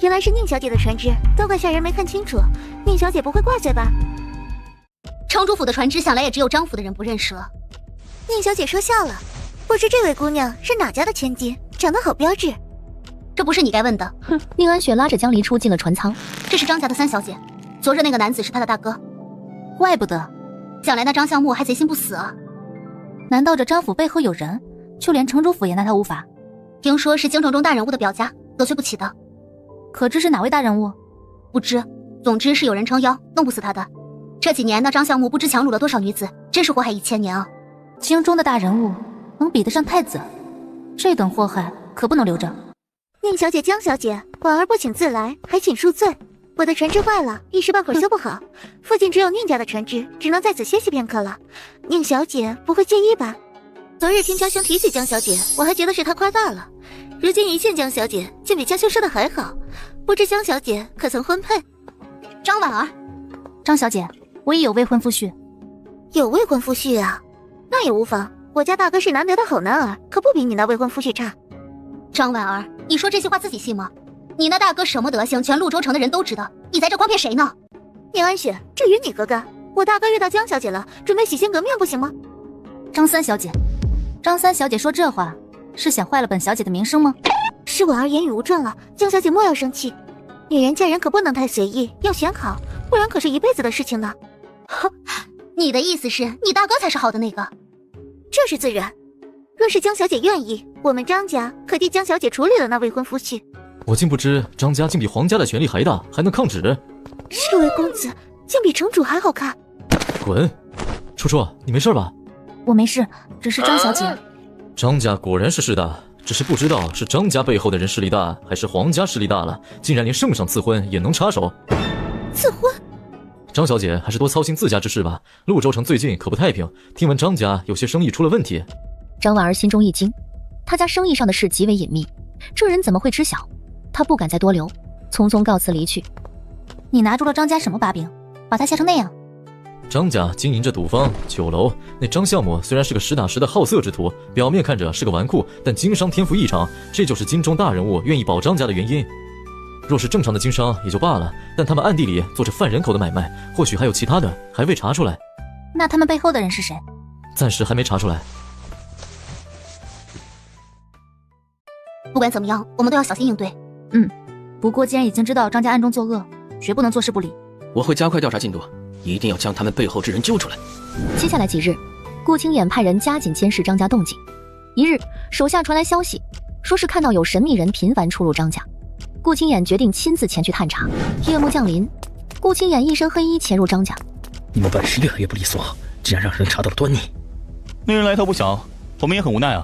原来是宁小姐的船只，都怪下人没看清楚。宁小姐不会挂嘴吧？城主府的船只想来也只有张府的人不认识了。宁小姐说笑了，不知这位姑娘是哪家的千金，长得好标致。这不是你该问的。宁安雪拉着江离初进了船舱。这是张家的三小姐，昨日那个男子是她的大哥。怪不得，想来那张项目还贼心不死啊！难道这张府背后有人？就连城主府也拿他无法。听说是京城中大人物的表家，得罪不起的。可知是哪位大人物？不知，总之是有人撑腰弄不死他的。这几年那张项目不知强掳了多少女子，真是祸害1000年啊！京中的大人物能比得上太子，这等祸害可不能留着。宁小姐、江小姐，婉儿不请自来，还请恕罪。我的船只坏了，一时半会儿修不好，附近只有宁家的船只，只能在此歇息片刻了。宁小姐不会介意吧？昨日听家兄提起江小姐，我还觉得是她夸大了，如今一见江小姐，竟比家兄说的还好。不知江小姐可曾婚配？张婉儿，张小姐，我已有未婚夫婿。有未婚夫婿啊？那也无妨，我家大哥是难得的好男儿，可不比你那未婚夫婿差。张婉儿，你说这些话自己信吗？你那大哥什么德行，全潞州城的人都知道，你在这诓骗谁呢？宁安雪，至于你何干？我大哥遇到江小姐了，准备洗心革面不行吗？张三小姐，张三小姐说这话是想坏了本小姐的名声吗？是婉儿言语无状了，江小姐莫要生气。女人嫁人可不能太随意，要选好，不然可是一辈子的事情呢。你的意思是你大哥才是好的那个？这是自然。若是江小姐愿意，我们张家可替江小姐处理了那未婚夫婿。我竟不知张家竟比皇家的权力还大，还能抗旨。这位公子竟比城主还好看。滚！初初，你没事吧？我没事，只是张小姐。张家果然是势大，只是不知道是张家背后的人势力大，还是皇家势力大了，竟然连圣上赐婚也能插手。赐婚？张小姐还是多操心自家之事吧。潞州城最近可不太平，听闻张家有些生意出了问题。张婉儿心中一惊，他家生意上的事极为隐秘，这人怎么会知晓？他不敢再多留，匆匆告辞离去。你拿住了张家什么把柄，把他吓成那样？张家经营着赌坊、酒楼，那张相母虽然是个实打实的好色之徒，表面看着是个纨绔，但经商天赋异常，这就是京中大人物愿意保张家的原因。若是正常的经商也就罢了，但他们暗地里做着贩人口的买卖，或许还有其他的，还未查出来。那他们背后的人是谁？暂时还没查出来。不管怎么样，我们都要小心应对。不过既然已经知道张家暗中作恶，绝不能坐视不理。我会加快调查进度，一定要将他们背后之人揪出来。接下来几日，顾清衍派人加紧监视张家动静。一日，手下传来消息，说是看到有神秘人频繁出入张家。顾清衍决定亲自前去探查。夜幕降临，顾清衍一身黑衣潜入张家。你们办事越来越不利索，竟然让人查到了端倪。那人来头不小，我们也很无奈啊。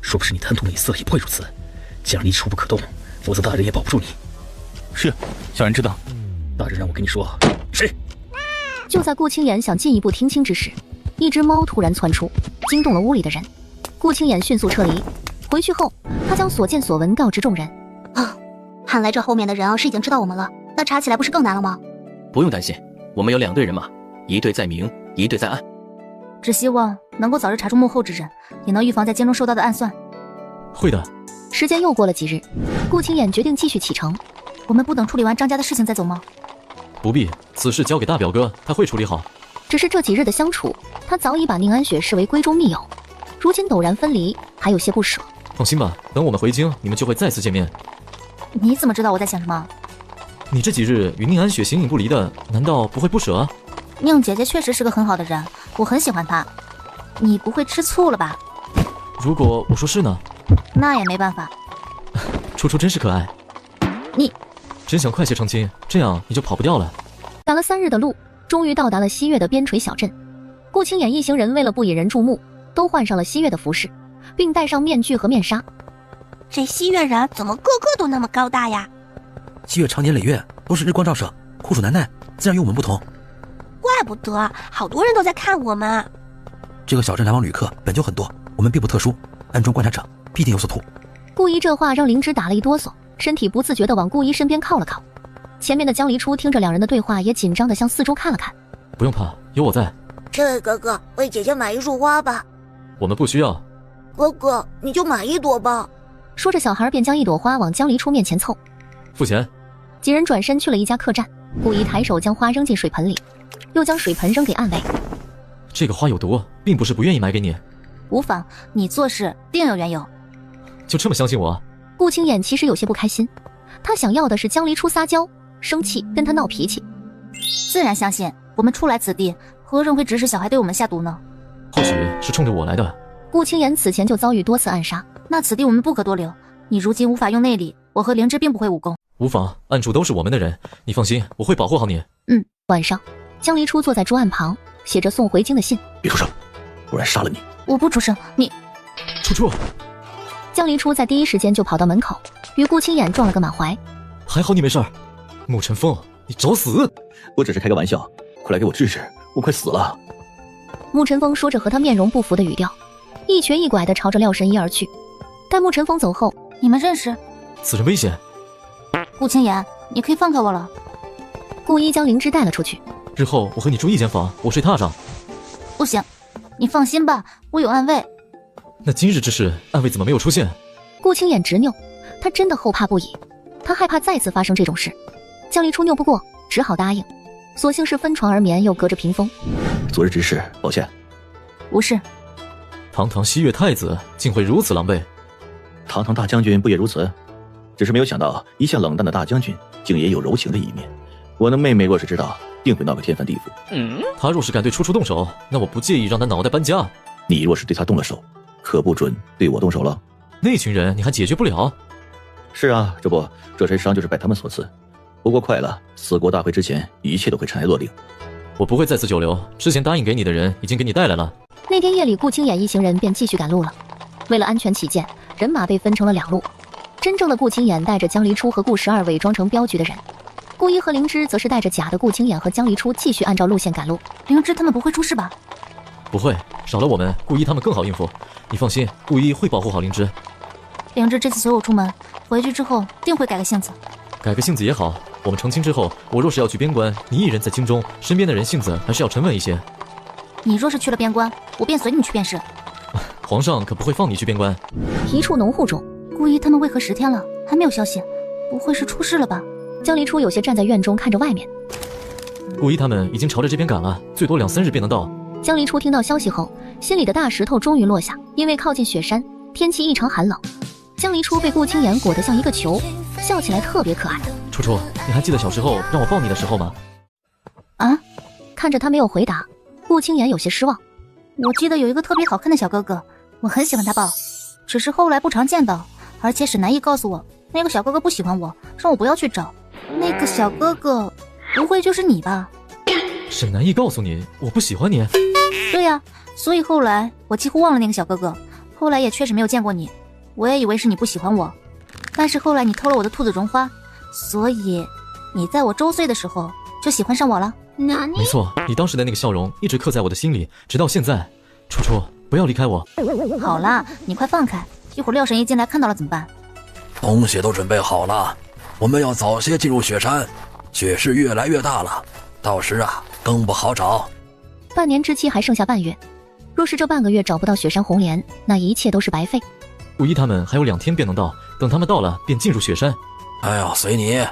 若不是你贪图美色，也不会如此。江离处不可动，否则大人也保不住你。是，小人知道。大人让我跟你说，谁？就在顾清衍想进一步听清之时，一只猫突然窜出，惊动了屋里的人。顾清衍迅速撤离，回去后，他将所见所闻告知众人。看来这后面的人要是已经知道我们了，那查起来不是更难了吗？不用担心，我们有2队人马，一队在明，一队在暗。只希望能够早日查出幕后之人，也能预防在京中受到的暗算。会的。时间又过了几日，顾清衍决定继续启程。我们不等处理完张家的事情再走吗？不必，此事交给大表哥，他会处理好。只是这几日的相处，他早已把宁安雪视为闺中密友，如今陡然分离，还有些不舍。放心吧，等我们回京，你们就会再次见面。你怎么知道我在想什么？你这几日与宁安雪形影不离的，难道不会不舍？宁姐姐确实是个很好的人，我很喜欢她。你不会吃醋了吧？如果我说是呢？那也没办法。初初真是可爱。你真想快些成亲，这样你就跑不掉了。赶了3日的路，终于到达了西岳的边陲小镇。顾清衍一行人为了不引人注目，都换上了西岳的服饰，并戴上面具和面纱。这西岳人怎么个个都那么高大呀？西岳长年累月都是日光照射，酷暑难耐，自然与我们不同。怪不得好多人都在看我们。这个小镇来往旅客本就很多，我们并不特殊，暗中观察者必定有所图。顾一这话让灵芝打了一哆嗦，身体不自觉地往顾一身边靠了靠。前面的江离初听着2人的对话，也紧张地向四周看了看。不用怕，有我在。这位哥哥，为姐姐买一束花吧。我们不需要。哥哥，你就买1朵吧。说着，小孩便将1朵花往江离初面前凑。付钱。几人转身去了一家客栈，顾一抬手将花扔进水盆里，又将水盆扔给暗卫。这个花有毒，并不是不愿意买给你。无妨，你做事定有缘由。就这么相信我？顾清衍其实有些不开心，他想要的是江离初撒娇、生气跟他闹脾气。自然相信，我们初来此地，何人会指使小孩对我们下毒呢？或许是冲着我来的。顾清衍此前就遭遇多次暗杀，那此地我们不可多留。你如今无法用内力，我和灵芝并不会武功。无妨，暗处都是我们的人，你放心，我会保护好你。晚上，江离初坐在桌案旁，写着送回京的信。别出声，不然杀了你。我不出声，你。初初。江离初在第一时间就跑到门口，与顾清衍撞了个满怀。还好你没事儿。沐晨风，你找死！我只是开个玩笑，快来给我治治，我快死了。沐晨风说着和他面容不符的语调，一瘸一拐地朝着廖神医而去。待沐晨风走后，你们认识？此人危险。顾青言，你可以放开我了。顾一将灵芝带了出去。日后我和你住一间房，我睡榻上。不行，你放心吧，我有暗卫。那今日之事，暗卫怎么没有出现？顾青眼直拗，他真的后怕不已，他害怕再次发生这种事。江离初拗不过，只好答应。所幸是分床而眠，又隔着屏风。昨日之事，抱歉。无事。堂堂西岳太子，竟会如此狼狈。堂堂大将军不也如此？只是没有想到，一向冷淡的大将军，竟也有柔情的一面。我的妹妹若是知道，定会闹个天翻地覆。他若是敢对初初动手，那我不介意让他脑袋搬家。你若是对他动了手，可不准对我动手了。那群人你还解决不了？是啊，这不，这身伤就是拜他们所赐。不过快了，四国大会之前，一切都会尘埃落定。我不会再次久留，之前答应给你的人已经给你带来了。那天夜里，顾青眼一行人便继续赶路了。为了安全起见，人马被分成了2路。真正的顾青眼带着江离初和顾12伪装成镖局的人，顾一和灵芝则是带着假的顾青眼和江离初继续按照路线赶路。灵芝他们不会出事吧？不会，少了我们，顾一他们更好应付。你放心，顾一会保护好灵芝。灵芝这次随我出门，回去之后定会改个性子。改个性子也好。我们成亲之后，我若是要去边关，你一人在京中，身边的人性子还是要沉稳一些。你若是去了边关，我便随你去便是。皇上可不会放你去边关。一处农户中，顾一他们为何10天了还没有消息？不会是出事了吧？江离初有些站在院中看着外面。顾一他们已经朝着这边赶了，最多2-3日便能到。江离初听到消息后，心里的大石头终于落下。因为靠近雪山，天气异常寒冷，江离初被顾青眼裹得像一个球，笑起来特别可爱。初初，你还记得小时候让我抱你的时候吗？啊！看着他没有回答，顾青言有些失望。我记得有一个特别好看的小哥哥，我很喜欢他抱，只是后来不常见到，而且沈南翼告诉我，那个小哥哥不喜欢我，让我不要去找。那个小哥哥，不会就是你吧？沈南翼告诉你我不喜欢你？对呀，所以后来我几乎忘了那个小哥哥，后来也确实没有见过你，我也以为是你不喜欢我，但是后来你偷了我的兔子绒花。所以，你在我周岁的时候就喜欢上我了？没错，你当时的那个笑容一直刻在我的心里，直到现在。初初，不要离开我。好啦，你快放开，一会儿廖神医进来看到了怎么办？东西都准备好了，我们要早些进入雪山，雪势越来越大了，到时啊更不好找。半年之期还剩下半月，若是这半个月找不到雪山红莲，那一切都是白费。顾一他们还有2天便能到，等他们到了便进入雪山。哎呀，随你。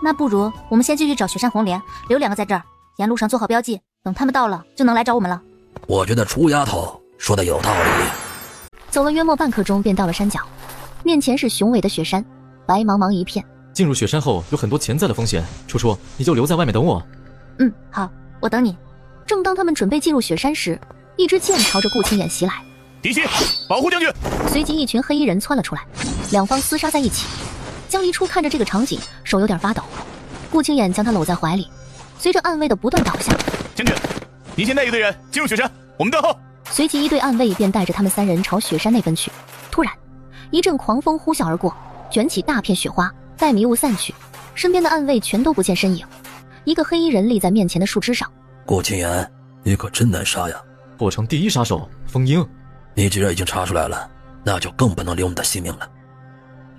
那不如我们先继续找雪山红莲，留2个在这儿，沿路上做好标记，等他们到了就能来找我们了。我觉得楚丫头说的有道理。走了约莫半刻钟，便到了山脚，面前是雄伟的雪山，白茫茫一片。进入雪山后有很多潜在的风险，初初你就留在外面等我。好，我等你。正当他们准备进入雪山时，一支箭朝着顾青眼袭来。敌袭，保护将军！随即一群黑衣人窜了出来，两方厮杀在一起。江离初看着这个场景，手有点发抖。顾青眼将他搂在怀里，随着暗卫的不断倒下，将军，你先带一队人进入雪山，我们断后。随即一队暗卫便带着他们3人朝雪山内奔去。突然，一阵狂风呼啸而过，卷起大片雪花，待迷雾散去，身边的暗卫全都不见身影。一个黑衣人立在面前的树枝上。顾青言，你可真难杀呀！霍城第1杀手风鹰，你既然已经查出来了，那就更不能留你的性命了。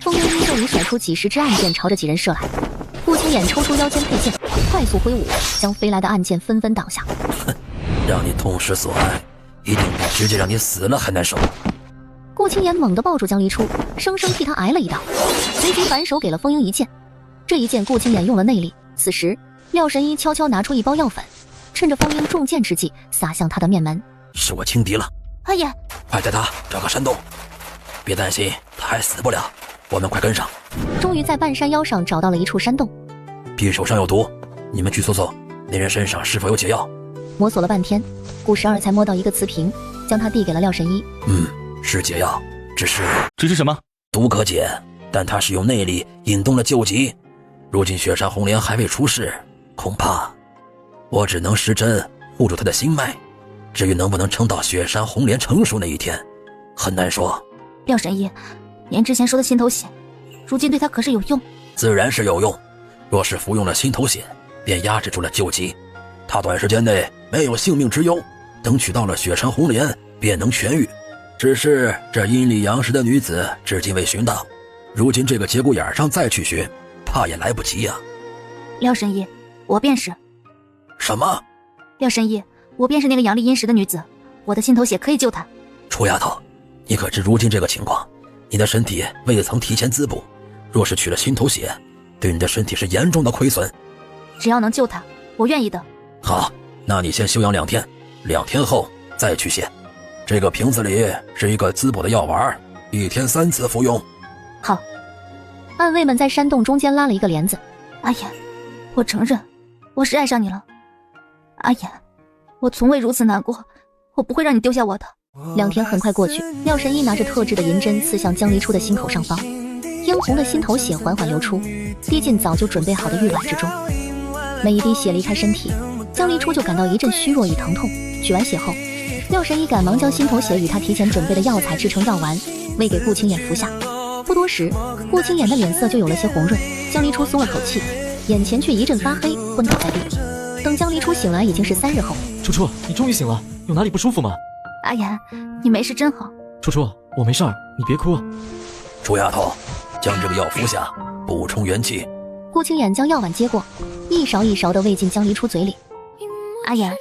风鹰衣袖里甩出几10支暗箭，朝着几人射来。顾青眼抽出腰间佩剑，快速挥舞，将飞来的暗箭纷纷挡下。哼，让你痛失所爱，一定比直接让你死了还难受。顾青眼猛地抱住江离初，生生替他挨了一刀，随即反手给了风鹰一剑。这一剑顾青眼用了内力。此时廖神医悄悄拿出一包药粉，趁着风鹰中箭之际撒向他的面门。是我轻敌了，阿爷，快带他找个山洞，别担心，他还死不了，我们快跟上。终于在半山腰上找到了一处山洞。匕首上有毒，你们去搜搜那人身上是否有解药。摸索了半天，顾12才摸到一个瓷瓶，将它递给了廖神医。是解药，只是什么？毒可解，但它是用内力引动了救急。如今雪山红莲还未出世，恐怕我只能施针护住他的心脉。至于能不能撑到雪山红莲成熟那一天，很难说。廖神医，您之前说的心头血，如今对他可是有用？自然是有用，若是服用了心头血，便压制住了旧疾，他短时间内没有性命之忧，等取到了雪山红莲便能痊愈。只是这阴里阳实的女子至今未寻到，如今这个节骨眼上再去寻，怕也来不及呀。廖神医，我便是。什么？廖神医，我便是那个阳历阴时的女子，我的心头血可以救她。楚丫头，你可知如今这个情况，你的身体未曾提前滋补，若是取了心头血，对你的身体是严重的亏损。只要能救她，我愿意的。好，那你先休养2天，2天后再去献。这个瓶子里是一个滋补的药丸，1天3次服用。好。暗卫们在山洞中间拉了一个帘子。阿言，我承认，我是爱上你了。阿言，我从未如此难过，我不会让你丢下我的。2天很快过去，廖神医拿着特制的银针刺向江离初的心口上方，嫣红的心头血缓缓流出，滴进早就准备好的玉碗之中。每一滴血离开身体，江离初就感到一阵虚弱与疼痛。取完血后，廖神医赶忙将心头血与他提前准备的药材制成药丸，喂给顾清妍服下。不多时，顾清妍的脸色就有了些红润，江离初松了口气，眼前却一阵发黑，昏倒在地。等江离初醒来，已经是3日后。初初，你终于醒了，有哪里不舒服吗？阿言，你没事真好。初初，我没事儿，你别哭。楚丫头，将这个药服下，补充元气。顾清妍将药碗接过，一勺一勺地喂进江离初嘴里。阿言，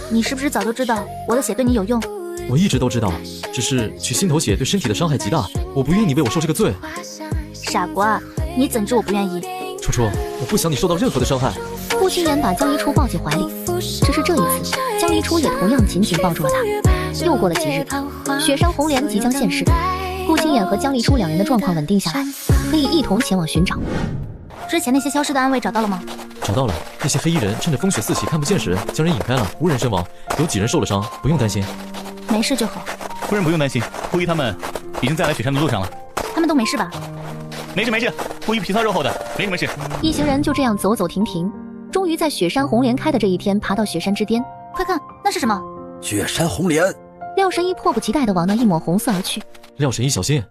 你是不是早就知道我的血对你有用？我一直都知道，只是取心头血对身体的伤害极大，我不愿你为我受这个罪。傻瓜，你怎知我不愿意？初初，我不想你受到任何的伤害。顾清妍把江离初抱进怀里，只是这一次，江离初也同样紧紧抱住了他。又过了几日，雪山红莲即将现世，顾清妍和江离初2人的状况稳定下来，可以一同前往寻找。之前那些消失的暗卫找到了吗？找到了，那些黑衣人趁着风雪四起看不见时，将人引开了，无人身亡，有几人受了伤，不用担心。没事就好。夫人不用担心，顾一他们已经在来雪山的路上了。他们都没事吧？没事，顾一皮糙肉厚的，没什么事。一行人就这样走走停停，终于在雪山红莲开的这一天爬到雪山之巅。快看，那是什么？雪山红莲。廖神医迫不及待地往那一抹红色而去。廖神医小心！